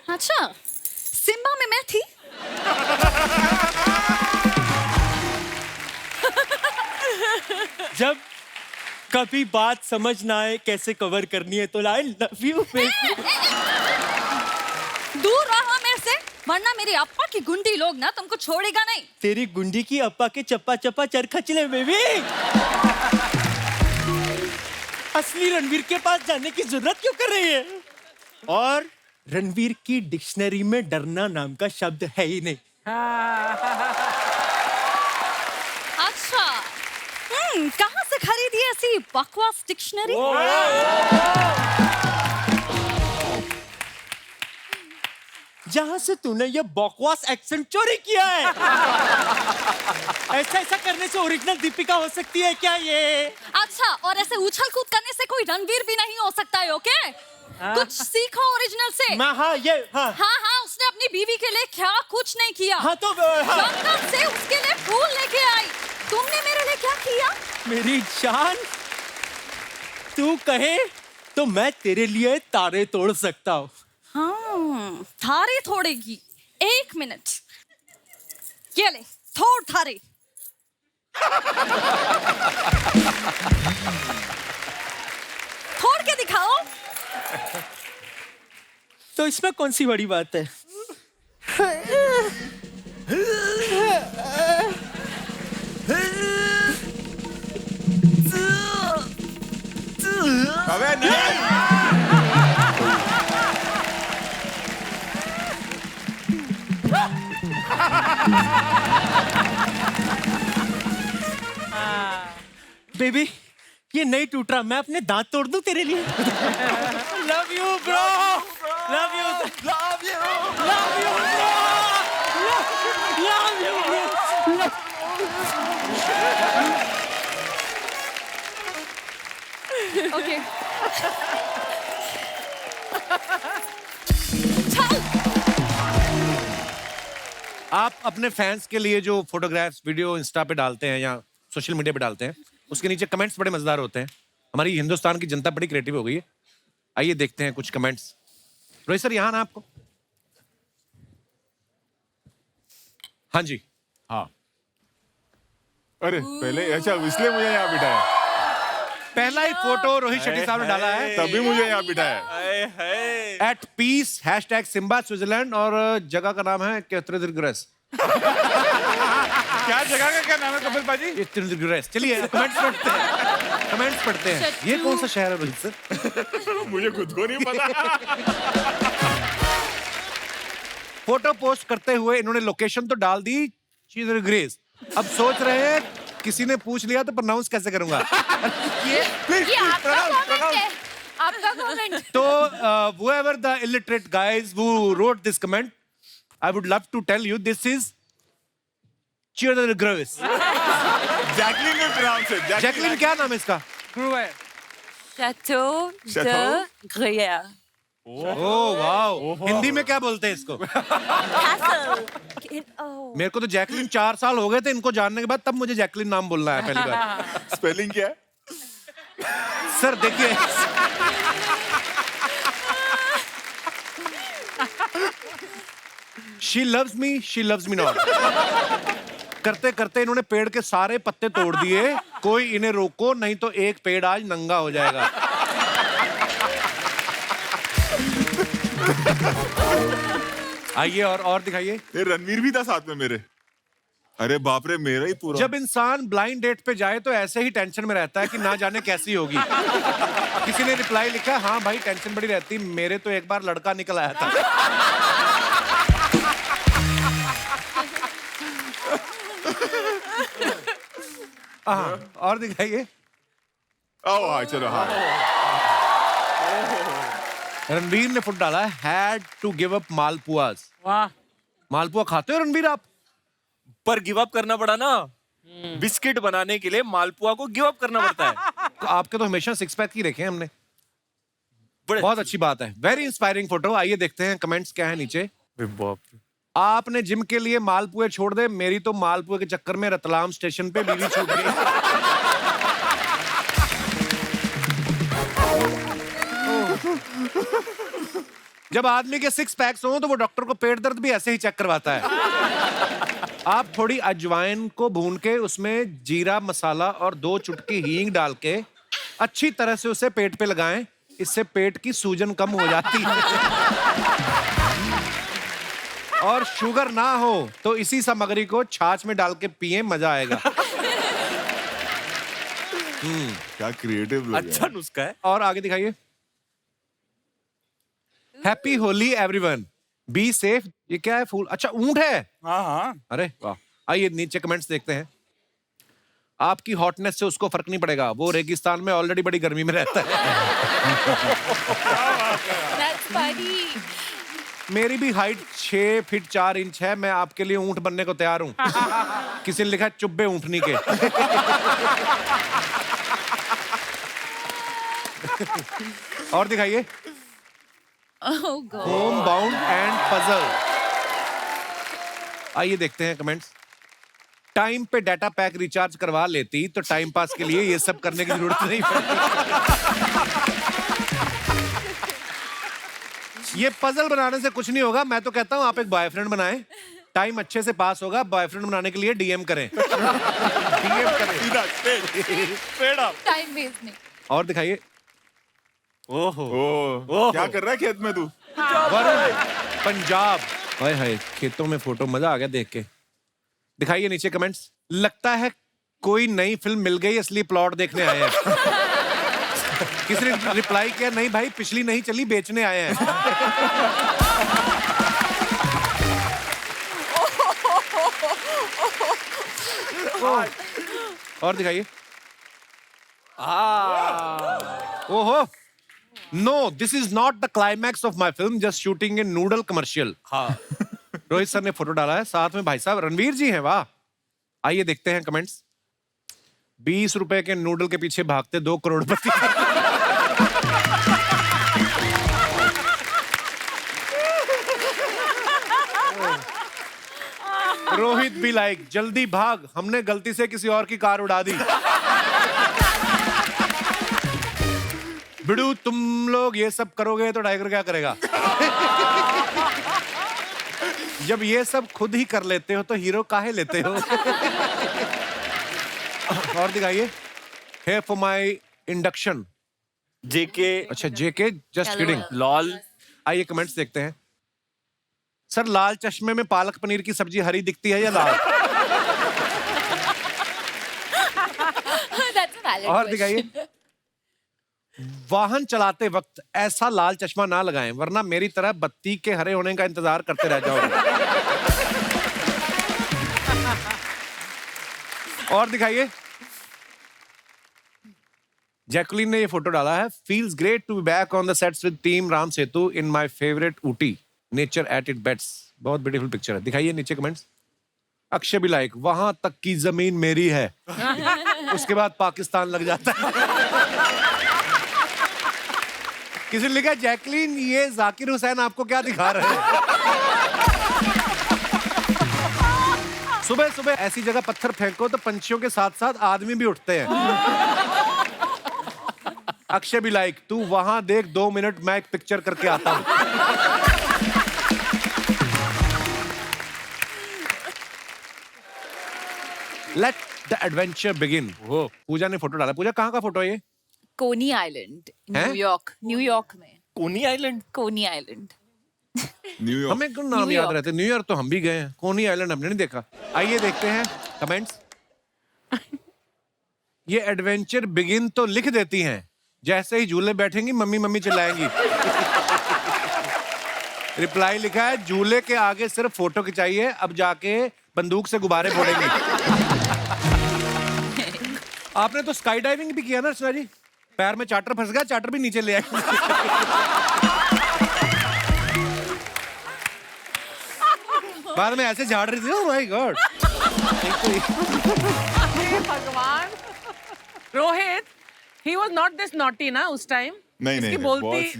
अच्छा, सिम्बा में मैं थी? जब कभी बात समझ ना आए कैसे कवर करनी है तो आई लव यू बेबी। दूर रहा मेरे से, वरना मेरे अप्पा की गुंडी लोग ना तुमको छोड़ेगा नहीं। तेरी गुंडी की अप्पा के चप्पा चप्पा चरखच ले बेबी। असली रणवीर के पास जाने की जरूरत क्यों कर रही है? और रणवीर की डिक्शनरी में डरना नाम का शब्द है ही नहीं। अच्छा, कहाँ से खरीदी ऐसी बकवास डिक्शनरी? जहां से तूने ये बकवास एक्सेंट चोरी किया है। ऐसा करने से ओरिजिनल दीपिका हो सकती है क्या ये? अच्छा, और ऐसे उछल कूद करने से कोई रणवीर भी नहीं हो सकता है, ओके? कुछ सीखो ओरिजिनल से। हाँ, उसने अपनी बीवी के लिए क्या कुछ नहीं किया। हाँ तो लंदन से उसके लिए फूल लेके आई। तुमने मेरे लिए क्या किया? मेरी जान, तू कहे तो मैं तेरे लिए तारे तोड़ सकता हूँ। हाँ, थारे थोड़ेगी। 1 मिनट, ये ले, थोड़ थारे। तो इसमें कौन सी बड़ी बात है? अबे नहीं। बेबी, ये नहीं टूट रहा, मैं अपने दांत तोड़ दूं तेरे लिए? Love you bro, love you, love you, love you bro, love you. Okay. आप अपने फैंस के लिए जो फोटोग्राफ्स वीडियो इंस्टा पे डालते हैं या सोशल मीडिया पे डालते हैं, उसके नीचे कमेंट्स बड़े मजेदार होते हैं। हमारी हिंदुस्तान की जनता बड़ी क्रिएटिव हो गई है। आइए देखते हैं कुछ कमेंट्स। रोहित सर, यहाँ ना आपको। हाँ जी। हाँ। अरे पहले अच्छा, इसलिए मुझे यहाँ बिठाया। पहला ही फोटो रोहित शेट्टी साहब ने डाला है। तभी मुझे यहाँ बिठाया। At peace hashtag Simba Switzerland, और जगह का नाम है केत्रदिग्रस। क्या जगह का क्या नाम है कपिल पाजी? केत्रदिग्रस। चलिए कमेंट्स पढ़ते हैं, कमेंट्स पढ़ते हैं। ये कौन सा शहर है रोहित सर? मुझे खुद को नहीं पता। फोटो पोस्ट करते हुए इन्होंने लोकेशन तो डाल दी ग्रेस। अब सोच रहे हैं किसी ने पूछ लिया तो प्रोनाउंस कैसे करूंगा। ये आपका कमेंट है, आपका कमेंट। तो whoever the illiterate guys who wrote this comment, I would love to tell you this is Chiragris. Jacqueline ने pronounce it. जैकलिन क्या नाम है इसका? Gruer. Chateau de Chateau? Gruyère. Oh wow, Hindi में क्या बोलते हैं इसको? Castle. Oh. मेरे को तो जैकलिन 4 साल हो गए थे इनको जानने के बाद, तब मुझे जैकलिन नाम बोलना है पहली बार। स्पेलिंग क्या है? सर देखिए, she loves me not। करते करते इन्होंने पेड़ के सारे पत्ते तोड़ दिए। कोई इन्हें रोको नहीं तो एक पेड़ आज नंगा हो जाएगा। आइए और दिखाइए। ये रणवीर भी था साथ में मेरे। अरे बाप रे, मेरा ही पूरा। जब इंसान ब्लाइंड डेट पे जाए तो ऐसे ही टेंशन में रहता है कि ना जाने कैसी होगी। किसी ने रिप्लाई लिखा, हाँ भाई टेंशन बड़ी रहती, मेरे तो एक बार लड़का निकल आया था। हाँ, और दिखाइए। हाँ चलो। हाँ, रणबीर ने फुट डाला है, had to give up malpuas. वाह। मालपुआ खाते हो रणबीर आप? पर गिव अप करना पड़ा ना, बिस्किट बनाने के लिए मालपुआ को गिव अप करना पड़ता है। तो आपके तो हमेशा 6 पैक ही रखे हैं हमने। बहुत अच्छी बात है, वेरी इंस्पायरिंग फोटो। आइए देखते हैं कमेंट्स क्या है नीचे। आपने जिम के लिए मालपुए छोड़ दे, मेरी तो मालपुए के चक्कर में रतलाम स्टेशन पे बीवी छूट गई। जब आदमी के 6 पैक्स हो तो वो डॉक्टर को पेट दर्द भी ऐसे ही चेक करवाता है। आप थोड़ी अजवाइन को भून के उसमें जीरा मसाला और 2 चुटकी हींग डाल के अच्छी तरह से उसे पेट पे लगाएं, इससे पेट की सूजन कम हो जाती है। और शुगर ना हो तो इसी सामग्री को छाछ में डाल के पिए, मजा आएगा। क्या क्रिएटिव लोग हैं। अच्छा नुस्खा है। और आगे दिखाइए। Happy Holi everyone, be safe. ये क्या है? फूल? अच्छा ऊंट है। हाँ हाँ। अरे वाह। आइए नीचे कमेंट्स देखते हैं। आपकी हॉटनेस से उसको फर्क नहीं पड़ेगा, वो रेगिस्तान में ऑलरेडी बड़ी गर्मी में रहता है। That's funny. मेरी भी हाइट 6 फीट 4 इंच है, मैं आपके लिए ऊंट बनने को तैयार हूं। किसी ने लिखा चुब्बे ऊंटनी के। और दिखाइए। Oh God. Home bound and puzzle. आइए देखते हैं कमेंट्स। टाइम पे डाटा पैक रिचार्ज करवा लेती तो टाइम पास के लिए ये सब करने की जरूरत नहीं पड़ती। ये पजल बनाने से कुछ नहीं होगा, मैं तो कहता हूं आप एक बॉयफ्रेंड बनाएं, टाइम अच्छे से पास होगा। बॉयफ्रेंड बनाने के लिए डीएम करें। डीएम करें। Time waste नहीं। और दिखाइए। ओहो ओ क्या कर रहा है खेत में तू? वरुण पंजाब। हाय हाय, खेतों में फोटो, मजा आ गया देख के। दिखाइए नीचे कमेंट्स। लगता है कोई नई फिल्म मिल गई इसलिए प्लॉट देखने आए हैं। किसी ने रिप्लाई किया, नहीं भाई पिछली नहीं चली, बेचने आए हैं। और दिखाइए। ओहो, no this is not the climax of my film, just shooting in noodle commercial. हाँ, रोहित सर ने फोटो डाला है, साथ में भाई साहब रणवीर जी हैं। वाह, आइए देखते हैं कमेंट्स। 20 रुपए के नूडल के पीछे भागते 2 करोड़पति। रोहित भी लाइक, जल्दी भाग, हमने गलती से किसी और की कार उड़ा दी। बिड़ू, तुम लोग ये सब करोगे तो टाइगर क्या करेगा? जब ये सब खुद ही कर लेते हो तो हीरो काहे लेते हो? और दिखाइए। Here for my induction। जेके। अच्छा जेके, जस्ट किडिंग। लॉल। आइए कमेंट्स देखते हैं। सर लाल चश्मे में पालक पनीर की सब्जी हरी दिखती है या लाल? That's a valid और question. दिखाइए। वाहन चलाते वक्त ऐसा लाल चश्मा ना लगाएं, वरना मेरी तरह बत्ती के हरे होने का इंतजार करते रह जाओगे। और दिखाइए। जैकुलिन ने ये फोटो डाला है। Feels great to be back on the sets with team Ram Setu in my favourite Ooty, nature at it best. बहुत ब्यूटीफुल पिक्चर है। दिखाइए नीचे कमेंट्स। अक्षय भी लाइक, वहां तक की जमीन मेरी है, उसके बाद पाकिस्तान लग जाता है। किसी ने लिखा, जैकलीन ये जाकिर हुसैन आपको क्या दिखा रहे हैं? सुबह सुबह ऐसी जगह पत्थर फेंको तो पंछियों के साथ साथ आदमी भी उठते हैं। अक्षय भी लाइक, तू वहां देख, 2 मिनट मैं एक पिक्चर करके आता हूं। Let the adventure begin. Pooja ने फोटो डाला। पूजा, कहाँ का फोटो है ये? कोनी आइलैंड, हैं? न्यूयॉर्क में। कोनी आइलैंड। कोनी आइलैंड। न्यूयॉर्क। हमें क्यों नाम याद न्यूयॉर्क। रहते? न्यूयॉर्क तो हम भी गए हैं, कोनी आइलैंड हमने नहीं देखा। आइए देखते हैं कमेंट्स। ये एडवेंचर बिगिन तो लिख देती हैं, जैसे ही झूले बैठेंगी मम्मी मम्मी चिल्लाएंगी। रिप्लाई लिखा है, झूले के आगे सिर्फ फोटो खिंचाइए, अब जाके बंदूक से गुब्बारे फोड़ेंगी। आपने तो स्काई डाइविंग भी किया ना अर्चना जी? पैर में चार्टर फंस गया, चार्टर भी नीचे ले आए। बाद में ऐसे झाड़ रही थी। Oh my God. भगवान। Rohit, he was not this naughty ना उस टाइम। नहीं, इसकी नहीं, बोलती बहुत-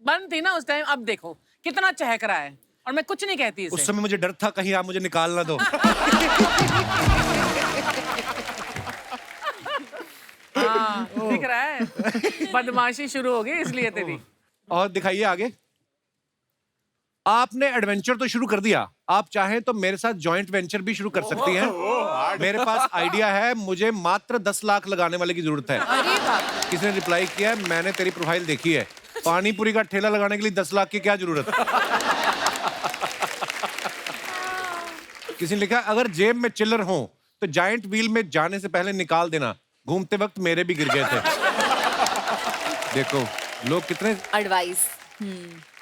बंद थी ना उस टाइम। अब देखो कितना चहक रहा है, और मैं कुछ नहीं कहती इसे। उस समय मुझे डर था कहीं आप मुझे निकाल ना दो। हाँ, दिख रहा है, बदमाशी शुरू हो गई इसलिए तेरी। और दिखाइए आगे। आपने एडवेंचर तो शुरू कर दिया, आप चाहें तो मेरे साथ जॉइंट वेंचर भी शुरू कर सकती हैं। मेरे पास आइडिया है, मुझे मात्र 10 लाख लगाने वाले की जरूरत है। अरे बाप। किसी ने रिप्लाई किया, मैंने तेरी प्रोफाइल देखी है, पानी पूरी का ठेला लगाने के लिए 10 लाख की क्या जरूरत है? किसी ने लिखा, अगर जेब में चिल्लर हो तो जायंट व्हील में जाने से पहले निकाल देना, घूमते वक्त मेरे भी गिर गए थे। देखो लोग कितने एडवाइस।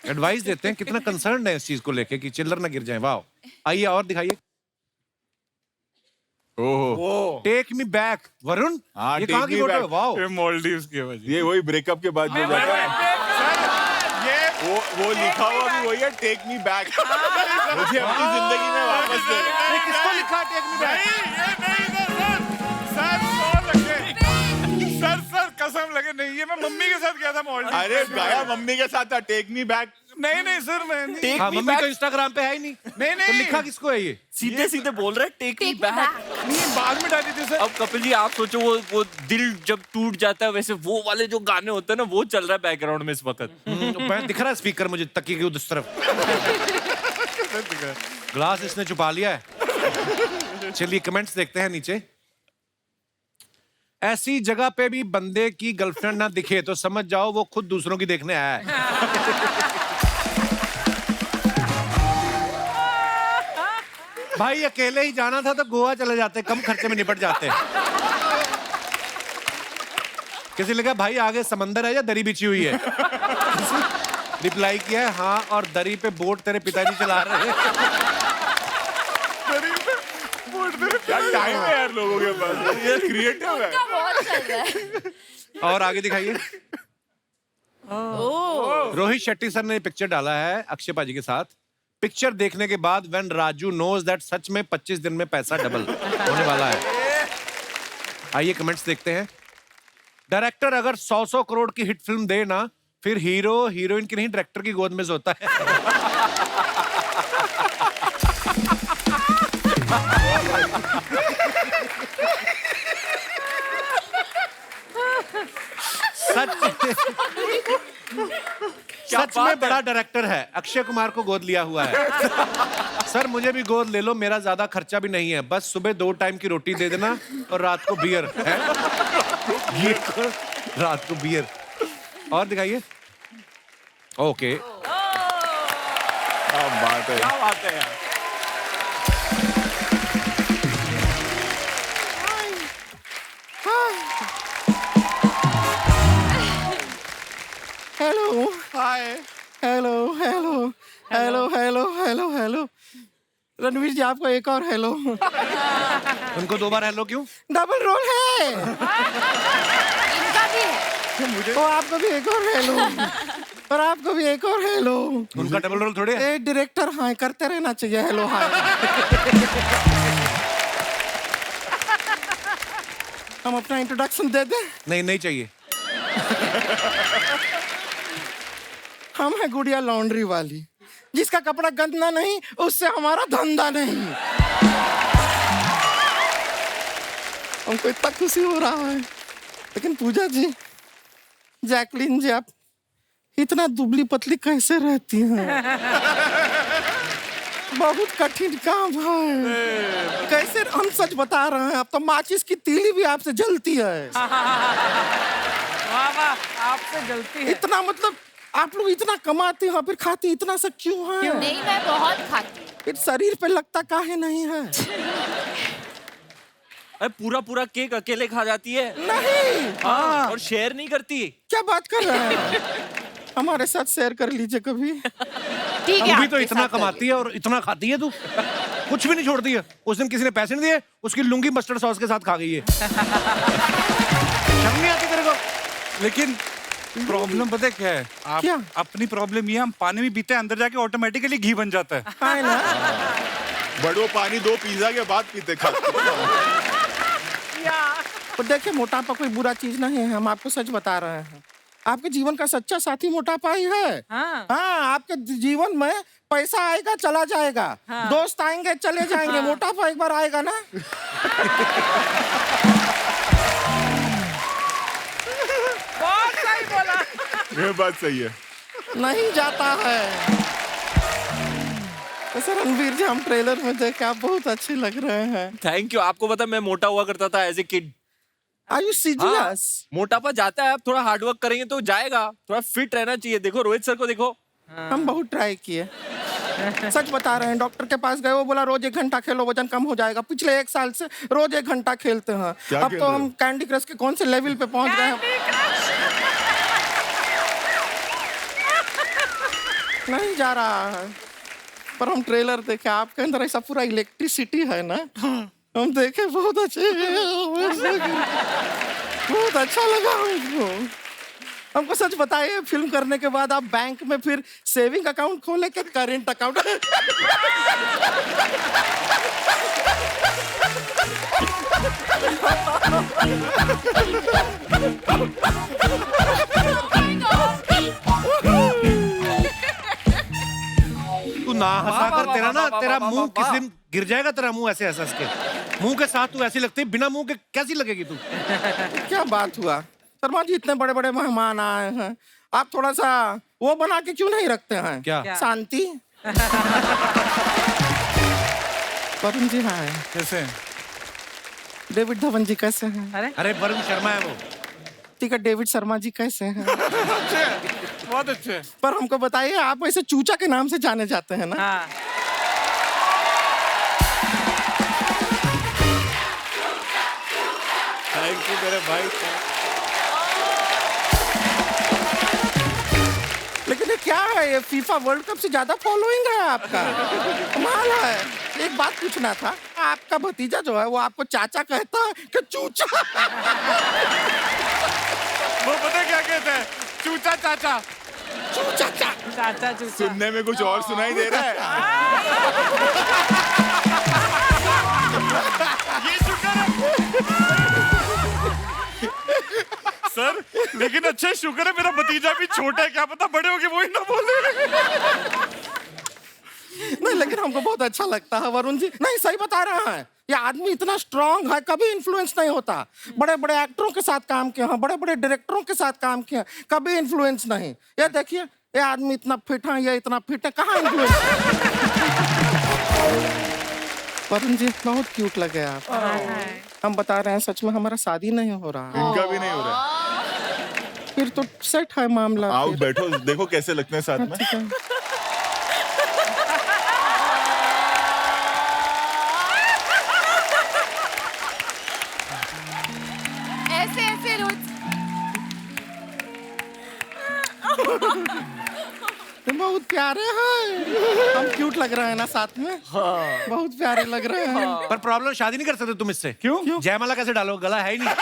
एडवाइस देते हैं, कितना कंसर्न है इस चीज को लेके कि चिल्लर ना गिर जाए। वाह, आइए और दिखाइए। ओहो, टेक मी बैक। वरुण, हाँ, ये Take कहाँ की Me फोटो है? Back। वाह, ये मालदीव्स की वजह। ये वही ब्रेकअप के बाद जो जाता है, वो लिखा हुआ भी वही है, टेक मी बैक। मुझे अपनी जिंदगी में वापस दे दो। ये किसको लिखा है टेक मी बैक? सर कसम लगे नहीं, ये मैं मम्मी के साथ गया था मालदीव्स। अरे गाया मम्मी के साथ था, टेक मी बैक। नहीं सर, मैं नहीं। हाँ, मम्मी तो इंस्टाग्राम पे है ही नहीं। नहीं। तो लिखा किसको है ये? सीधे सीधे बोल रहा है, टेक मी बैक। नहीं, बाद में डाली थी सर। अब कपिल जी आप सोचो, वो दिल जब टूट जाता है, वैसे वो वाले जो गाने होते हैं ना, वो चल रहा है बैकग्राउंड में इस वक्त। दिख रहा है स्पीकर मुझे तकिए के उस तरफ। ग्लास इसने छुपा लिया है। चलिए कमेंट्स देखते हैं नीचे। ऐसी जगह पे भी बंदे की गर्लफ्रेंड ना दिखे तो समझ जाओ वो खुद दूसरों की देखने आया है। भाई अकेले ही जाना था तो गोवा चले जाते, कम खर्चे में निपट जाते। किसी ने कहा भाई आगे समंदर है या दरी बिछी हुई है? रिप्लाई किया है हाँ, और दरी पे बोट तेरे पिताजी चला रहे हैं। क्या टाइम है यार लोगों के पास, ये क्रिएटिव है। बहुत चल रहा है। और आगे दिखाइए। रोहित शेट्टी सर ने पिक्चर डाला है अक्षय पाजी के साथ। पिक्चर देखने के बाद व्हेन राजू नोज दैट सच में 25 दिन में पैसा डबल होने वाला है। आइए कमेंट्स देखते हैं। डायरेक्टर अगर 100 करोड़ की हिट फिल्म दे ना, फिर हीरो हीरोइन की नहीं डायरेक्टर की गोद में सोता है। सच में बड़ा डायरेक्टर है, अक्षय कुमार को गोद लिया हुआ है। सर मुझे भी गोद ले लो, मेरा ज्यादा खर्चा भी नहीं है, बस सुबह 2 टाइम की रोटी दे देना और रात को बियर है। रात को बियर। और दिखाइए। ओके क्या बात है, क्या बात है यार। Hello hi hello hello hello hello hello hello. Ranveer ji आपको एक और हेलो। उनको 2 बार हेलो क्यों? डबल रोल है। इनका भी है। तो आपको भी एक और हेलो, और आपको भी एक और हेलो। उनका डबल रोल थोड़े है। एक डायरेक्टर हाँ करते रहना चाहिए हेलो हाय। हम अपना इंट्रोडक्शन दे दें। नहीं नहीं चाहिए। हम है गुड़िया लॉन्ड्री वाली, जिसका कपड़ा गंदा नहीं उससे हमारा धंधा नहीं। हमको इतना खुशी हो रहा है। लेकिन पूजा जी, जैकलीन जी, आप इतना दुबली पतली कैसे रहती हैं? बहुत कठिन काम है। कैसे? हम सच बता रहे हैं, अब तो माचिस की तीली भी आपसे जलती है। वाह वाह, आपसे जलती है। इतना मतलब आप लोग इतना कमाते हो फिर खाती इतना सा क्यों है? नहीं मैं बहुत खाती हूँ। फिर शरीर पे लगता काहे नहीं है? अरे पूरा पूरा केक अकेले खा जाती है। नहीं। हाँ, और शेयर नहीं करती। क्या बात कर रहे हैं? हमारे साथ शेयर कर लीजिए कभी। ठीक है। तू भी तो आपके इतना साथ कमाती है और इतना खाती है तू। कुछ भी नहीं छोड़ती है। उस दिन किसी ने पैसे नहीं दिए, उसकी लुंगी मस्टर्ड सॉस के साथ खा गई है। शर्म नहीं आती तेरे को? लेकिन प्रॉब्लम पता है क्या है? आप क्या? अपनी प्रॉब्लम ये, हम पानी में पीते हैं, अंदर जाके ऑटोमेटिकली घी बन जाता है। है ना? बट वो पानी 2 पिज्जा के बाद पीते खाते। तो देखिए मोटापा कोई बुरा चीज नहीं है, हम आपको सच बता रहे हैं। आपके जीवन का सच्चा साथी मोटापा ही है। हाँ, आपके जीवन में पैसा आएगा चला जाएगा, दोस्त आएंगे चले जाएंगे, मोटापा एक बार आएगा ना। बहुत सही बोला। ये बात सही है। नहीं जाता है। तो रणवीर जी, हम ट्रेलर में देखे आप बहुत अच्छे लग रहे हैं। Thank you. आपको पता मैं मोटा हुआ करता था as a kid. Are you serious? मोटापा जाता है, आप थोड़ा हार्डवर्क करेंगे तो जाएगा। थोड़ा फिट रहना चाहिए। देखो रोहित सर को देखो। हम बहुत ट्राई किए, सच बता रहे हैं। डॉक्टर के पास गए, वो बोला रोज 1 घंटा खेलो वजन कम हो जाएगा। पिछले 1 साल से रोज 1 घंटा खेलते हैं। क्या अब खेल तो रहे हम हो? कैंडी क्रश के कौन से लेवल पे पहुंच गए हैं। नहीं जा रहा है। पर हम ट्रेलर देखे, आपके अंदर ऐसा पूरा इलेक्ट्रिसिटी है ना, हम देखे बहुत अच्छे, बहुत अच्छा लगा हमको। हमको सच बताइए, फिल्म करने के बाद आप बैंक में फिर सेविंग अकाउंट खोले के करेंट अकाउंट? तू ना हंसा कर, तेरा ना तेरा मुंह किस दिन गिर जाएगा। तेरा मुंह ऐसे हंस के, मुंह के साथ तू ऐसी लगती है, बिना मुंह के कैसी लगेगी तू? क्या बात हुआ शर्मा जी, इतने बड़े बड़े मेहमान आए हैं, आप थोड़ा सा वो बना के क्यों नहीं रखते हैं? क्या? शांति। वरुण जी हाँ, कैसे? डेविड धवन जी कैसे हैं? अरे अरे वरुण शर्मा है वो। ठीक है, डेविड शर्मा जी कैसे हैं? बहुत अच्छे। पर हमको बताइए, आप वैसे चूचा के नाम से जाने जाते हैं ना? हाँ थैंक यू मेरे भाई। लेकिन ये क्या है, ये फीफा वर्ल्ड कप से ज्यादा फॉलोइंग है आपका। कमाल है। एक बात पूछना था, आपका भतीजा जो है वो आपको चाचा कहता है कि चूचा? वो पता है क्या कहते हैं? चूचा चाचा। चूचा चाचा चूचा। सुनने में कुछ और सुनाई दे रहा है। ये शुक्र है सर, लेकिन अच्छा शुक्र है मेरा भतीजा भी छोटा है, क्या पता बड़े होके वही ना बोले। नहीं, लेकिन हमको बहुत अच्छा लगता है वरुण जी। नहीं, सही बता रहा है, ये आदमी इतना स्ट्रांग है, कभी इन्फ्लुएंस नहीं होता। बड़े बड़े एक्टरों के साथ काम किया है, बड़े बड़े डायरेक्टरों के साथ काम किया, कभी इन्फ्लुएंस नहीं। ये देखिए, ये आदमी इतना फिट है, ये इतना फिट है, कहाँ इन्फ्लुएंस? वरुण जी बहुत क्यूट लगे आप। हम बता रहे हैं, सच में हमारा शादी नहीं हो रहा है। इनका भी नहीं हो रहा है। फिर तो सेट है मामला। आओ फिर। बैठो, देखो कैसे लगते हैं साथ में। ठीक है। ऐसे ऐसे रोज तुम बहुत प्यारे हैं। हम क्यूट लग रहे हैं ना साथ में? हाँ। बहुत प्यारे लग रहे हैं। पर प्रॉब्लम, शादी नहीं कर सकते तुम इससे। क्यों? जयमाला कैसे डालो, गला है ही नहीं।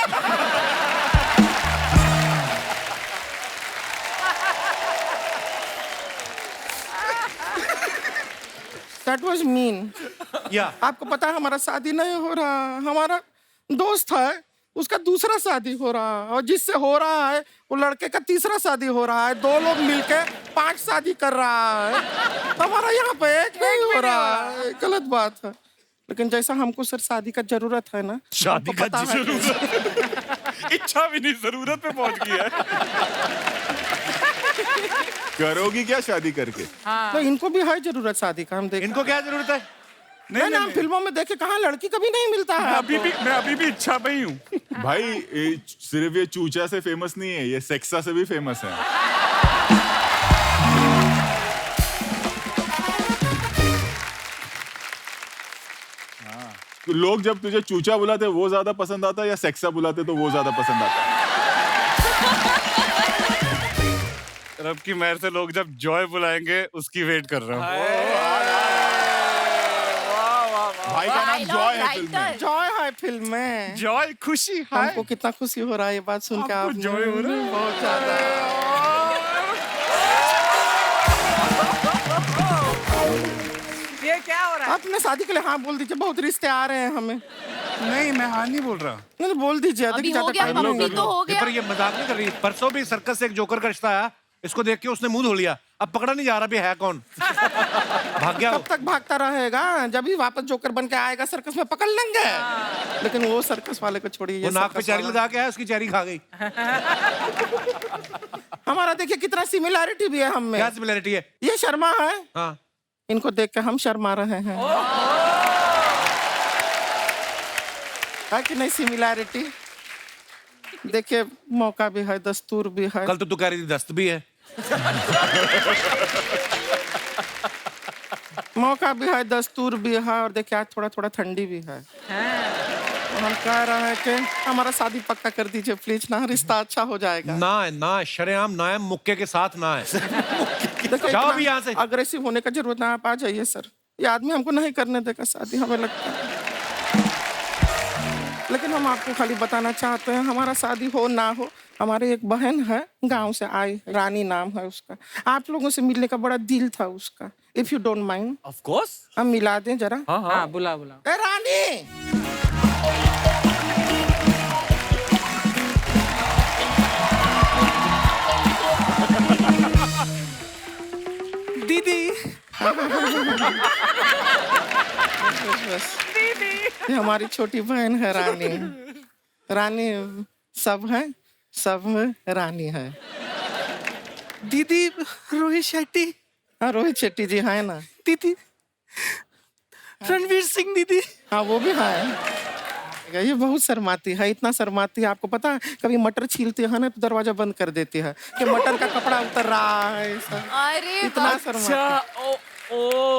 That was mean. या आपको पता है हमारा शादी नहीं हो रहा। हमारा दोस्त है, उसका दूसरा शादी हो रहा है, और जिससे हो रहा है वो लड़के का तीसरा शादी हो रहा है। 2 लोग मिलके 5 शादी कर रहा है। हमारा यहाँ पे एक नहीं हो रहा है। गलत बात है। लेकिन जैसा हमको सर शादी का जरूरत है ना, शादी आपको का पता है जरूरत इच्छा भी नहीं, जरूरत पे पहुंच गई है। करोगी क्या शादी करके? तो इनको भी है जरूरत शादी का। हम देख इनको क्या जरूरत है? नहीं, हम फिल्मों में देखे, कहाँ लड़की कभी नहीं मिलता है। मैं अभी भी इच्छा पे ही हूँ। भाई सिर्फ ये चूचा से फेमस नहीं है, ये सेक्सा से भी फेमस है। तो लोग जब तुझे चूचा बुलाते वो ज्यादा पसंद आता है या सेक्सा बुलाते तो वो ज्यादा पसंद आता है? रब की मेहर से लोग जब जॉय बुलाएंगे उसकी वेट कर रहा हूँ। भाई का नाम जॉय है फिल्म में। जॉय है फिल्म में। जॉय खुशी है। हमको कितना खुशी हो रहा है ये बात सुन के। आपको आपने joy हो रहा है? बहुत ज्यादा। ये क्या हो रहा है? आपने शादी के लिए हाँ बोल दीजिए, बहुत रिश्ते आ रहे हैं हमें। नहीं, मैं हाँ नहीं बोल रहा। नहीं, बोल दीजिए। अभी देखिए, हो ज्यादा गया, time नहीं मम्मी तो हो गया। पर ये मजाक नहीं कर रही। परसों भी सर्कस से एक जोकर का रिश्ता आया, इसको देख के उसने मुंह धो लिया। अब पकड़ा नहीं जा रहा भी है कौन। भाग गया वो। कब तक भागता रहेगा? जब भी वापस जोकर बन के आएगा सर्कस में पकड़ लेंगे। लेकिन वो सर्कस वाले को छोड़िए। वो ये नाक पे सर्कस चेरी वाला- लगा के आया, उसकी चेरी खा गई। हमारा देखिए कितना सिमिलैरिटी भी है हम में। क्या सिमिलरिटी है? ये शर्मा है, हाँ, इनको देख के हम शर्मा रहे हैं। है कि नहीं सिमिलैरिटी? देखिए, मौका भी है, दस्तूर भी है। कल तो तू कह रही थी दस्त भी है। मौका भी है, दस्तूर भी है, और देखिए आज थोड़ा थोड़ा ठंडी भी है। तो हम कह रहे हैं कि हमारा शादी पक्का कर दीजिए प्लीज ना, रिश्ता अच्छा हो जाएगा। ना है, ना है, शरेआम ना है, मुक्के के साथ ना है। देखिए, जाओ इतना भी यहाँ से। अग्रेसिव होने का जरूरत ना, आप आ जाइए सर। ये आदमी हमको नहीं करने देगा शादी, हमें लगता है। लेकिन हम आपको खाली बताना चाहते हैं, हमारा शादी हो ना हो, हमारी एक बहन है गांव से आई, रानी नाम है उसका। आप लोगों से मिलने का बड़ा दिल था उसका। If you don't mind, of course. हम मिला दें जरा। हाँ, बुला बुला। ए रानी, दीदी। बस ये हमारी छोटी बहन है रानी। रानी सब है, सब रानी है। दीदी रोहित शेट्टी। हाँ, रोहित शेट्टी जी है ना। दीदी रणवीर सिंह दीदी। हाँ, वो भी है। जाएगा। ये बहुत शर्माती है, इतना शर्माती है, आपको पता है कभी मटर छीलती है ना तो दरवाजा बंद कर देती है कि मटर का कपड़ा उतर रहा है ऐसा। अरे इतना शर्माती,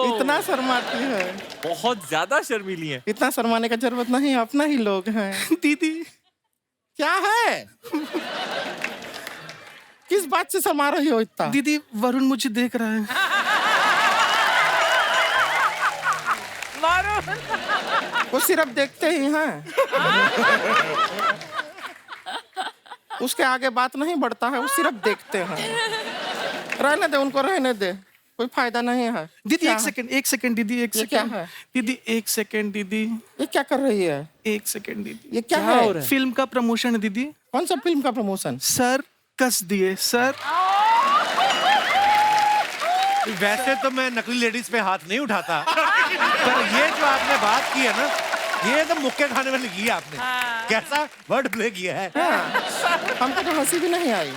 इतना शर्माती है, बहुत ज्यादा शर्मीली है। इतना शर्माने का जरूरत नहीं, अपना ही लोग हैं। दीदी क्या है? किस बात से शर्मा रही हो इतना? दीदी वरुण मुझे देख रहा है। वो सिर्फ देखते ही हैं, उसके आगे बात नहीं बढ़ता है, वो सिर्फ देखते हैं। रहने दे उनको, रहने दे, कोई फायदा नहीं है। दीदी क्या एक सेकंड दीदी, एक ये क्या सेकंड है? दीदी, एक सेकंड दीदी, ये क्या कर रही है? एक सेकंड दीदी। ये क्या है? फिल्म का प्रमोशन है दीदी। कौन सा फिल्म का प्रमोशन? सर कस दिए सर। वैसे तो मैं नकली लेडीज पे हाथ नहीं उठाता, पर ये जो आपने बात की है ना, ये तो मुक्के खाने में लगी है आपने। कैसा वर्ड प्ले किया है। हमको तो हंसी भी नहीं आई।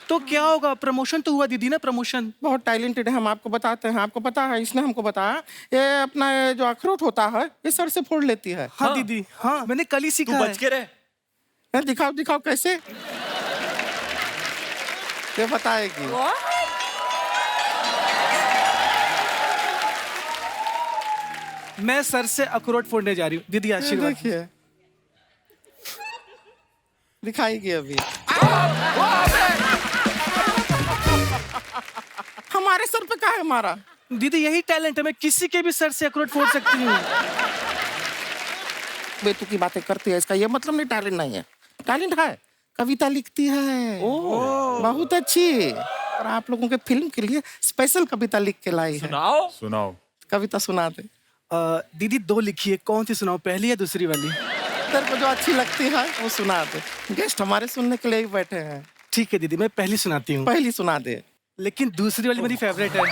तो क्या होगा? प्रमोशन तो हुआ दीदी ना, प्रमोशन। बहुत टैलेंटेड है, हम आपको बताते हैं। आपको पता है, इसने हमको बताया, ये अपना ये जो अखरोट होता है ये सर से फोड़ लेती है। हाँ दीदी, हाँ मैंने कल ही सीखा है। बच के रहे। दिखाओ दिखाओ कैसे, ये बताएगी। मैं सर से अखरोट फोड़ने जा रही हूँ दीदी, आशीर्वाद। देखिए, दिखाएगी अभी। हमारे सर पे क्या है मारा? दीदी यही टैलेंट है, मैं किसी के भी सर से अखरोट फोड़ सकती हूँ। बेतुकी बातें करती है, इसका ये मतलब नहीं टैलेंट नहीं है। टैलेंट है, कविता लिखती है बहुत अच्छी, और आप लोगों के फिल्म के लिए स्पेशल कविता लिख के लाई है। सुनाओ सुनाओ। कविता सुना दे। दीदी 2 लिखिए, कौन सी सुनाओ, पहली या दूसरी वाली? तेरे को जो अच्छी लगती है वो सुना दे। गेस्ट हमारे सुनने के लिए ही बैठे हैं। ठीक है दीदी, मैं पहली सुनाती हूँ। पहली सुना दे। लेकिन दूसरी वाली मेरी फेवरेट है।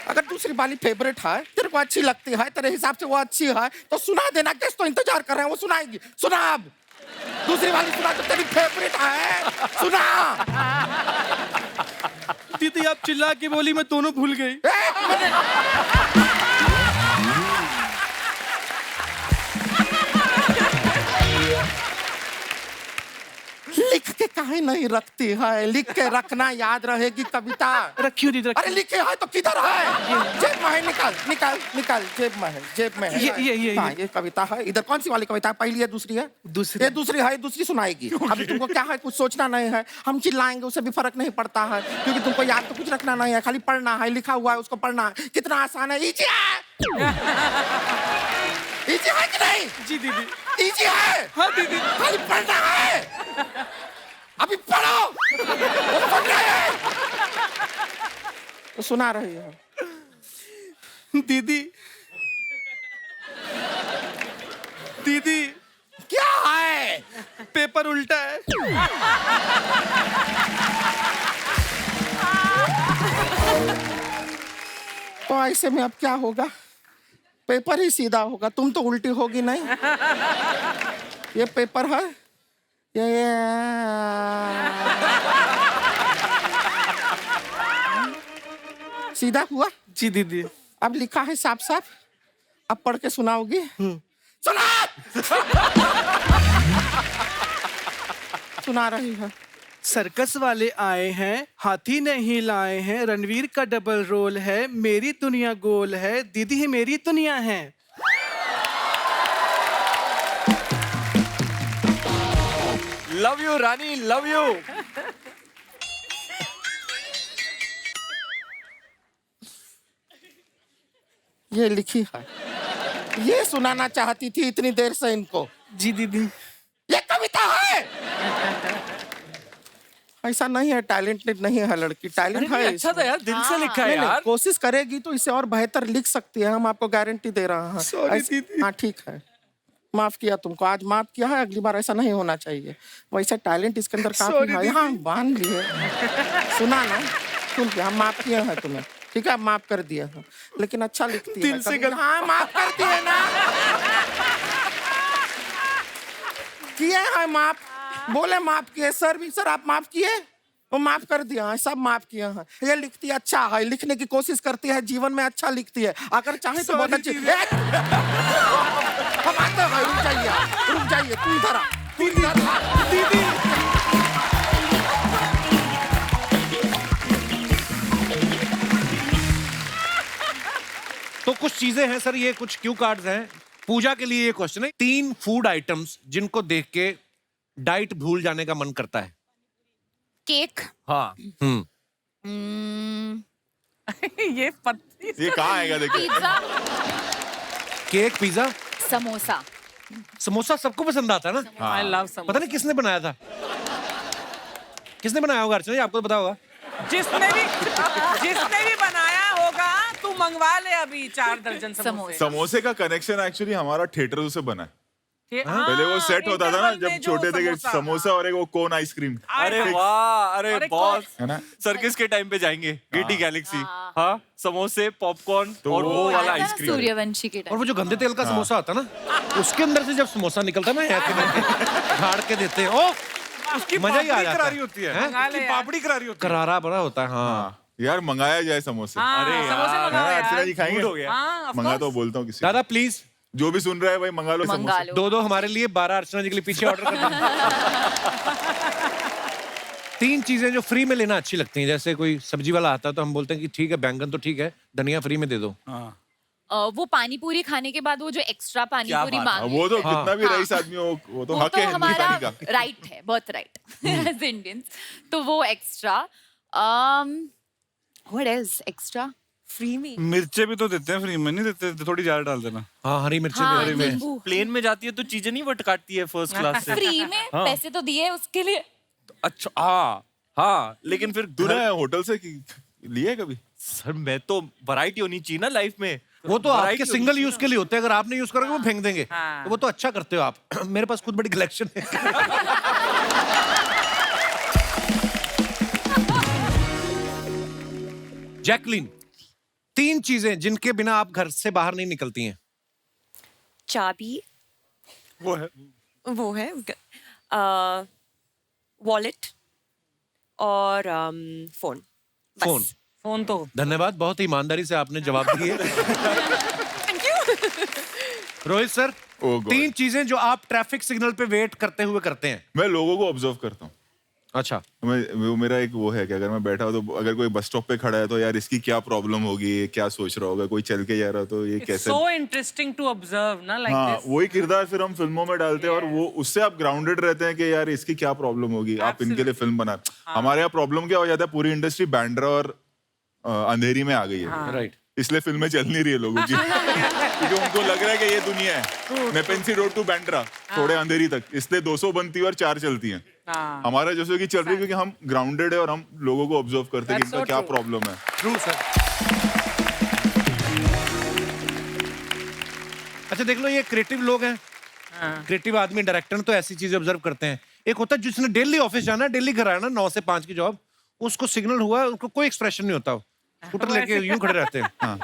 अगर दूसरी वाली फेवरेट है, तेरे को अच्छी लगती है, तेरे हिसाब से वो अच्छी है, तो सुना देना। गेस्ट तो इंतजार कर रहे हैं, वो सुनाएगी। सुना अब, दूसरी वाली सुना तो तेरी फेवरेट है, सुना। दीदी आप चिल्ला के बोली, मैं दोनों भूल गई। लिख के काहे नहीं रखती है? लिख के रखना, याद रहेगी कविता। रखियो दीदी, अरे लिखे है तो किधर है? जेब में है, निकाल निकाल निकाल, जेब में है, जेब में है। ये कविता है। इधर कौन सी वाली कविता है? पहली है, दूसरी है? दूसरी। ये दूसरी है, दूसरी सुनाएगी। अभी तुमको क्या है, कुछ सोचना नहीं है, हम चिल्लाएंगे उससे भी फर्क नहीं पड़ता है, क्योंकि तुमको याद तो कुछ रखना नहीं है, खाली पढ़ना है, लिखा हुआ है उसको पढ़ना है। कितना आसान है, इजी है। इजी है कि नहीं? जी दीदी। इजी है। हाँ दीदी, खाली पढ़ना है, अभी पढ़ो। वो पढ़ रहे हैं तो सुना रही है। दीदी दीदी क्या है? पेपर उल्टा है। तो ऐसे में अब क्या होगा? पेपर ही सीधा होगा, तुम तो उल्टी होगी नहीं। ये पेपर है, ये सीधा हुआ। जी दीदी। अब लिखा है साफ साफ, अब पढ़ के सुनाओगी? सुना। सुना रही है। सर्कस वाले आए हैं, हाथी नहीं लाए हैं, रणवीर का डबल रोल है, मेरी दुनिया गोल है, दीदी ही मेरी दुनिया है। Love you Rani, love you. ये लिखी है, ये सुनाना चाहती थी इतनी देर से इनको। जी दीदी। ये कविता है। ऐसा नहीं है, टैलेंटेड नहीं है लड़की, टैलेंट है। अच्छा था यार, दिल से लिखा है नहीं, यार। कोशिश करेगी तो इससे और बेहतर लिख सकती है, हम आपको गारंटी दे रहे हैं। Sorry, दीदी। हाँ ठीक है, माफ किया तुमको, आज माफ किया है, अगली बार ऐसा नहीं होना चाहिए। वैसे टैलेंट इसके अंदर काफी Sorry, है। दीदी। हाँ बांध लिए, सुना ना, सुन के हम माफ किए हैं तुम्हें, ठीक है, माफ कर दिया है, लेकिन अच्छा लिखती दिल है से कभी। हाँ माफ कर दिए ना, किए हैं माफ, बोले माफ किए। सर भी, सर आप माफ किए? वो माफ कर दिया है, सब माफ किया है। ये लिखती है अच्छा है, लिखने की कोशिश करती है, जीवन में अच्छा लिखती है, अगर चाहे तो बहुत अच्छी। हम आते हैं, रुक जाइए, तू इधर आ, तू इधर आ। दीदी तो कुछ चीजें हैं सर, ये कुछ क्यू कार्ड्स हैं। पूजा के लिए ये क्वेश्चन है, 3 फूड आइटम्स जिनको देख के डाइट भूल जाने का मन करता है। केक, हाँ, ये पत्ती ये कहाँ आएगा देखिए। Pizza, cake, pizza, samosa. Samosa सबको पसंद आता है ना। I love samosa. पता नहीं किसने बनाया था, किसने बनाया होगा अर्चना जी, आपको तो पता होगा। जिसने भी बनाया होगा, तू मंगवा ले अभी 4 दर्जन समोसे। समोसे का कनेक्शन एक्चुअली हमारा थिएटर से बना है। हाँ, पहले वो सेट होता था ना इंटरवल में जब जो छोटे थे कि समोसा। समोसा और एक वो कोन आइसक्रीम। अरे वाह, अरे और एक बॉस, है ना? सर्किस के टाइम पे जाएंगे, GT गैलेक्सी। हाँ, समोसे, पॉपकॉर्न और वो वाला आया था ना आइसक्रीम। सूर्यवंशी के और टाइम। वो जो गंदे तेल का समोसा आता ना, उसके अंदर से जब समोसा निकलता ना, ऐसे करके झाड़ के देते हैं, ओ उसकी मजा ही आ पापड़ी जाता करारी है। होती है, हैं? मंगा ले उसकी यार। पापड़ी करारी होती है। करारा बड़ा होता है। हाँ यार मंगाया जाए समोसे। हाँ, अरे समोसे यार, मंगाओ अर्चना यार। जी खाएंगे? मूड हो गया। हाँ, of मंगा course। तो बोलता हूँ किसी को। दादा प्लीज जो भी सुन रहा है भाई मंगा लो मंगा समोसे। लो। 2 हमारे लिए, 12 अर्चना जी के लिए पीछे ऑर्डर कर दो। 3 चीजें जो फ्री में लेना अच्छी लगती हैं, जैसे कोई सब्जी वाला आता है तो हम बोलते हैं कि ठीक है, बैंगन तो ठीक है, धनिया फ्री में दे दो। वो पानी पूरी खाने के बाद वो जो एक्स्ट्रा पानी क्या पूरी बात है, मांगे, वो तो हाँ। कितना भी हाँ। रईस आदमी हो वो तो वो हक तो है हिंदी हमारा खाने का। राइट है, बहुत राइट एज इंडियंस। तो वो extra, what is extra? Free में मिर्चे भी तो देते हैं फ्री में, नहीं देते? थोड़ी ज्यादा डाल देना। हाँ, हरी मिर्ची हाँ, भी हरी में। नींबू। प्लेन में जाती है तो चीजें नहीं वट काटती है फर्स्ट क्लास से। फ्री में पैसे तो दिए उसके लिए। अच्छा, हाँ हाँ, लेकिन फिर तूने होटल से लिए कभी? सर मैं तो वैरायटी होनी चाहिए ना लाइफ में। वो तो Variety आपके होनी सिंगल यूज के लिए होते हैं, अगर आप नहीं यूज करोगे वो फेंक देंगे। हाँ। तो वो तो अच्छा करते हो आप। मेरे पास खुद बड़ी कलेक्शन है। जैकलीन, 3 चीजें जिनके बिना आप घर से बाहर नहीं निकलती हैं। चाबी, वो है वो है वॉलेट और फोन। फोन। फोन तो धन्यवाद, बहुत ही ईमानदारी से आपने जवाब दिए। Rohit sir, Oh God. 3 चीजें जो आप ट्रैफिक सिग्नल पे वेट करते हुए करते हैं। मैं लोगों को ऑब्जर्व करता हूँ। अच्छा, वो मेरा एक वो है कि अगर मैं बैठा हूँ तो अगर कोई बस स्टॉप पे खड़ा है तो यार इसकी क्या प्रॉब्लम होगी, ये क्या सोच रहा होगा, कोई चल के जा रहा तो ये कैसे। सो इंटरेस्टिंग टू ऑब्जर्व ना, लाइक हाँ, दिस। वही किरदार फिर हम फिल्मों में डालते हैं और वो उससे आप ग्राउंडेड रहते हैं कि यार इसकी क्या प्रॉब्लम होगी, आप इनके लिए फिल्म बना। हमारे यहाँ प्रॉब्लम क्या हो जाता है, पूरी इंडस्ट्री बैंड्रा और अंधेरी में आ गई है, राइट। इसलिए फिल्में चल नहीं रही है लोगों की। क्योंकि उनको लग रहा है कि ये दुनिया है, नेपेंसी रोड टू बैंड्रा, थोड़े अंधेरी तक, इसलिए 200 बनती है और 4 चलती हैं। हाँ। हमारा जैसे कि चल रही है क्योंकि हम ग्राउंडेड है और हम लोगों को ऑब्जर्व करते हैं कि That's इनका so क्या true. प्रॉब्लम है। True sir. अच्छा देख लो, ये क्रिएटिव लोग हैं, क्रिएटिव आदमी, डायरेक्टर तो ऐसी चीजें ऑब्जर्व करते हैं। एक होता है जिसने डेली ऑफिस जाना है, डेली घर आना, 9 से 5 की जॉब, उसको सिग्नल हुआ, उनको कोई एक्सप्रेशन नहीं होता, स्कूटर लेके यूं खड़े रहते हैं। हाँ,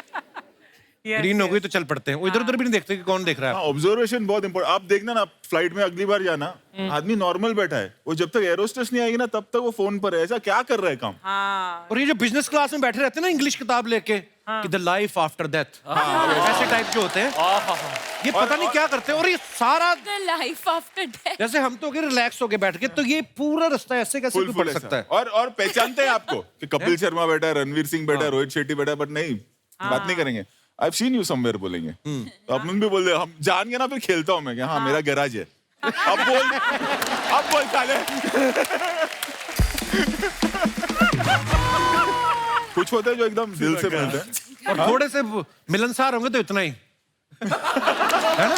Yes, ग्रीन हो yes. गई तो चल पड़ते हैं, वो इधर उधर भी नहीं देखते कि कौन देख रहा है। हाँ, ऑब्जर्वेशन बहुत इंपॉर्टेंट। आप देखना ना, फ्लाइट में अगली बार जाना, आदमी नॉर्मल बैठा है, वो जब तक एरोस्टेस नहीं आएगी ना तब तक वो फोन पर है, ऐसा क्या कर रहा है काम। हाँ, और ये जो बिजनेस क्लास में बैठे रहते हैं ना, इंग्लिश किताब लेके, कि द लाइफ आफ्टर डेथ, ऐसे टाइप के होते हैं, ये पता नहीं क्या करते हैं। और ये सारा The life after death. जैसे हम तो रिलैक्स होके बैठ के, तो ये पूरा रास्ता ऐसे कैसे फुल कोई फुल पढ़ ऐसा। सकता है। और पहचानते हैं आपको कि कपिल शर्मा बैठा है, रणवीर सिंह बैठा है, रोहित शेट्टी बैठा है, बट नहीं बात नहीं करेंगे। I have seen you somewhere बोलेंगे, तो अपन भी बोल दे, हम जान गए ना, फिर खेलता हूँ मैं कि हाँ मेरा गैराज है, अब बोल साले। कुछ होते हैं जो एकदम दिल से मिलते हैं। और थोड़े से मिलनसार होंगे तो इतना ही है ना।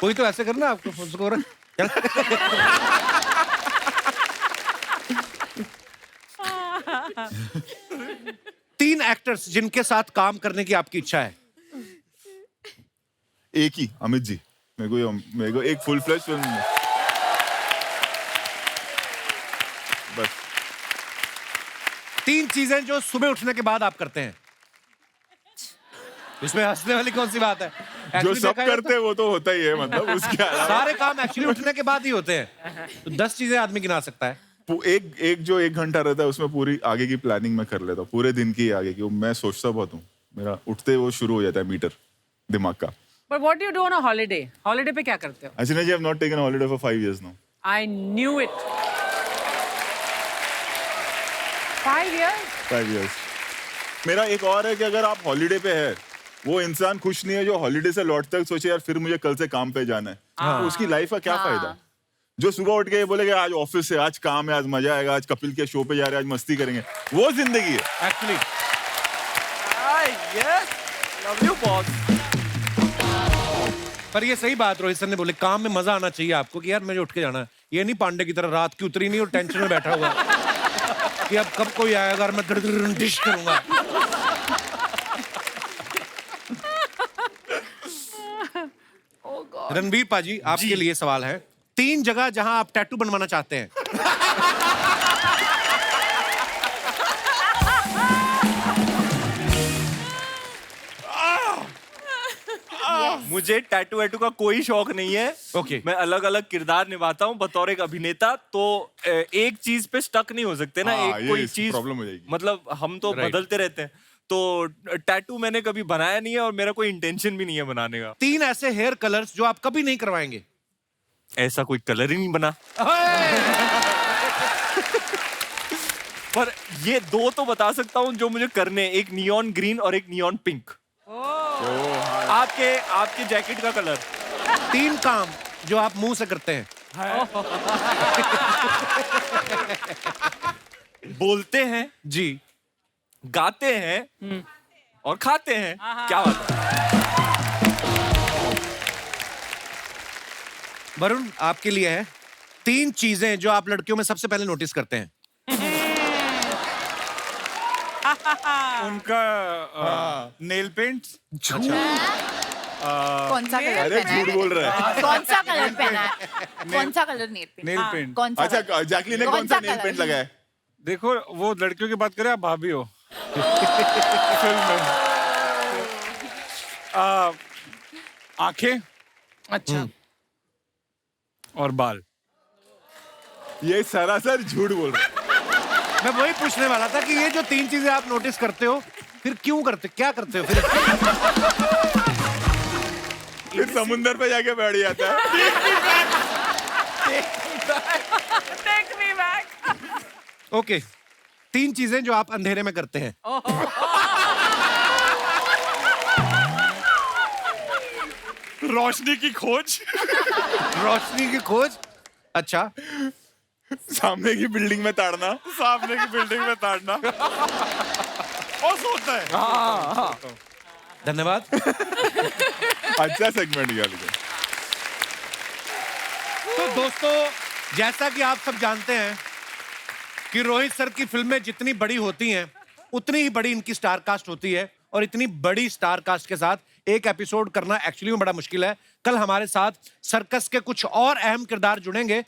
कोई तो ऐसे करना आपको, उसको तीन एक्टर्स जिनके साथ काम करने की आपकी इच्छा है। एक ही अमित जी, मेरे को एक फुल फ्लैश फिल्म में बस। 3 चीजें जो सुबह उठने के बाद आप करते हैं। इसमें हंसने वाली कौन सी बात है? जो Actually सब देखा जाए करते हैं वो तो होता ही है, मतलब उसके तो अलावा सारे काम एक्चुअली उठने के बाद ही होते हैं। तो 10 चीजें आदमी गिना सकता है। एक जो 1 घंटा रहता है उसमें पूरी आगे की प्लानिंग मैं कर लेता हूँ, पूरे दिन की आगे की। मैं सोचता बहुत हूँ, मेरा उठते वो शुरू हो जाता है मीटर दिमाग का। But what do you do on a holiday? Holiday पे क्या करते हो? Ashina ji, I have not taken a holiday for 5 years now. I knew it. 5 years? 5 years. मेरा एक और है कि अगर आप हॉलीडे पे है, वो इंसान खुश नहीं है जो हॉलीडे से लौटते तक सोचे यार फिर मुझे कल से काम पे जाना है, तो उसकी लाइफ का क्या फायदा? जो सुबह उठ के बोलेगा आज ऑफिस है, आज काम है, आज मजा आएगा, आज कपिल के शो पे जा रहे हैं, आज मस्ती करेंगे, वो जिंदगी है actually. Yes, love you boss. पर ये सही बात रोहित सर ने बोले, काम में मजा आना चाहिए आपको कि यार मुझे उठ के जाना है। ये नहीं पांडे की तरह रात की उतरी नहीं और टेंशन में बैठा हुआ कि अब कब कोई आएगा और मैं डिश करूंगा। रणवीर पाजी, आपके लिए सवाल है। 3 जगह जहां आप टैटू बनवाना चाहते हैं। मुझे टैटू वैटू का कोई शौक नहीं है। ओके। मैं अलग अलग किरदार निभाता हूँ बतौर एक अभिनेता, तो एक चीज पे स्टक नहीं हो सकते ना। हाँ, एक ये कोई इसकी चीज प्रॉब्लम हो जाएगी। मतलब हम तो Right. बदलते रहते हैं। तो टैटू मैंने कभी बनाया नहीं है और मेरा कोई इंटेंशन भी नहीं है बनाने का। 3 ऐसे हेयर कलर्स जो आप कभी नहीं करवाएंगे। ऐसा कोई कलर ही नहीं बना। पर ये 2 तो बता सकता हूँ जो मुझे करने, एक नियॉन ग्रीन और एक नियॉन पिंक। आपके जैकेट का कलर। 3 काम जो आप मुंह से करते हैं। बोलते हैं जी, गाते हैं और खाते हैं। क्या बात है। वरुण, आपके लिए है 3 चीजें जो आप लड़कियों में सबसे पहले नोटिस करते हैं। उनका नेल पेंट। कौन सा कलर अरे पहना झूठ है? बोल रहा है। कौन सा कलर पहना है? कौन सा colour nail paint? Nail paint. कौन सा अच्छा, कलर? जैकलीन ने कौन कौन सा सा नेल कलर? पेंट लगाया है? देखो, वो लड़कियों की बात करें, आप भाभी हो फिल्म में। आंखें अच्छा। और बाल। ये सरासर झूठ बोल रहा है। मैं वही पूछने वाला था कि ये जो 3 चीजें आप नोटिस करते हो, फिर क्यों करते, क्या करते हो फिर? फिर समुंदर पे जाके बैठ जाता है। Take me back. ओके, 3 चीजें जो आप अंधेरे में करते हैं। रोशनी की खोज। रोशनी की खोज। अच्छा, सामने की बिल्डिंग में ताड़ना। सामने की बिल्डिंग में ताड़ना। और सोता है। धन्यवाद। अच्छा सेगमेंट गया लेकिन। तो दोस्तों, जैसा कि आप सब जानते हैं कि रोहित सर की फिल्में जितनी बड़ी होती हैं उतनी ही बड़ी इनकी स्टार कास्ट होती है, और इतनी बड़ी स्टार कास्ट के साथ एक एपिसोड करना एक्चुअली में बड़ा मुश्किल है। कल हमारे साथ सर्कस के कुछ और अहम किरदार जुड़ेंगे,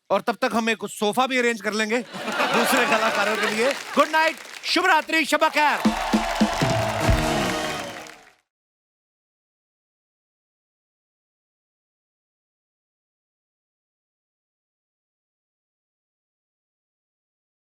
और तब तक हम एक सोफा भी अरेंज कर लेंगे दूसरे कलाकारों के लिए। गुड नाइट, शुभ रात्रि, शब खैर।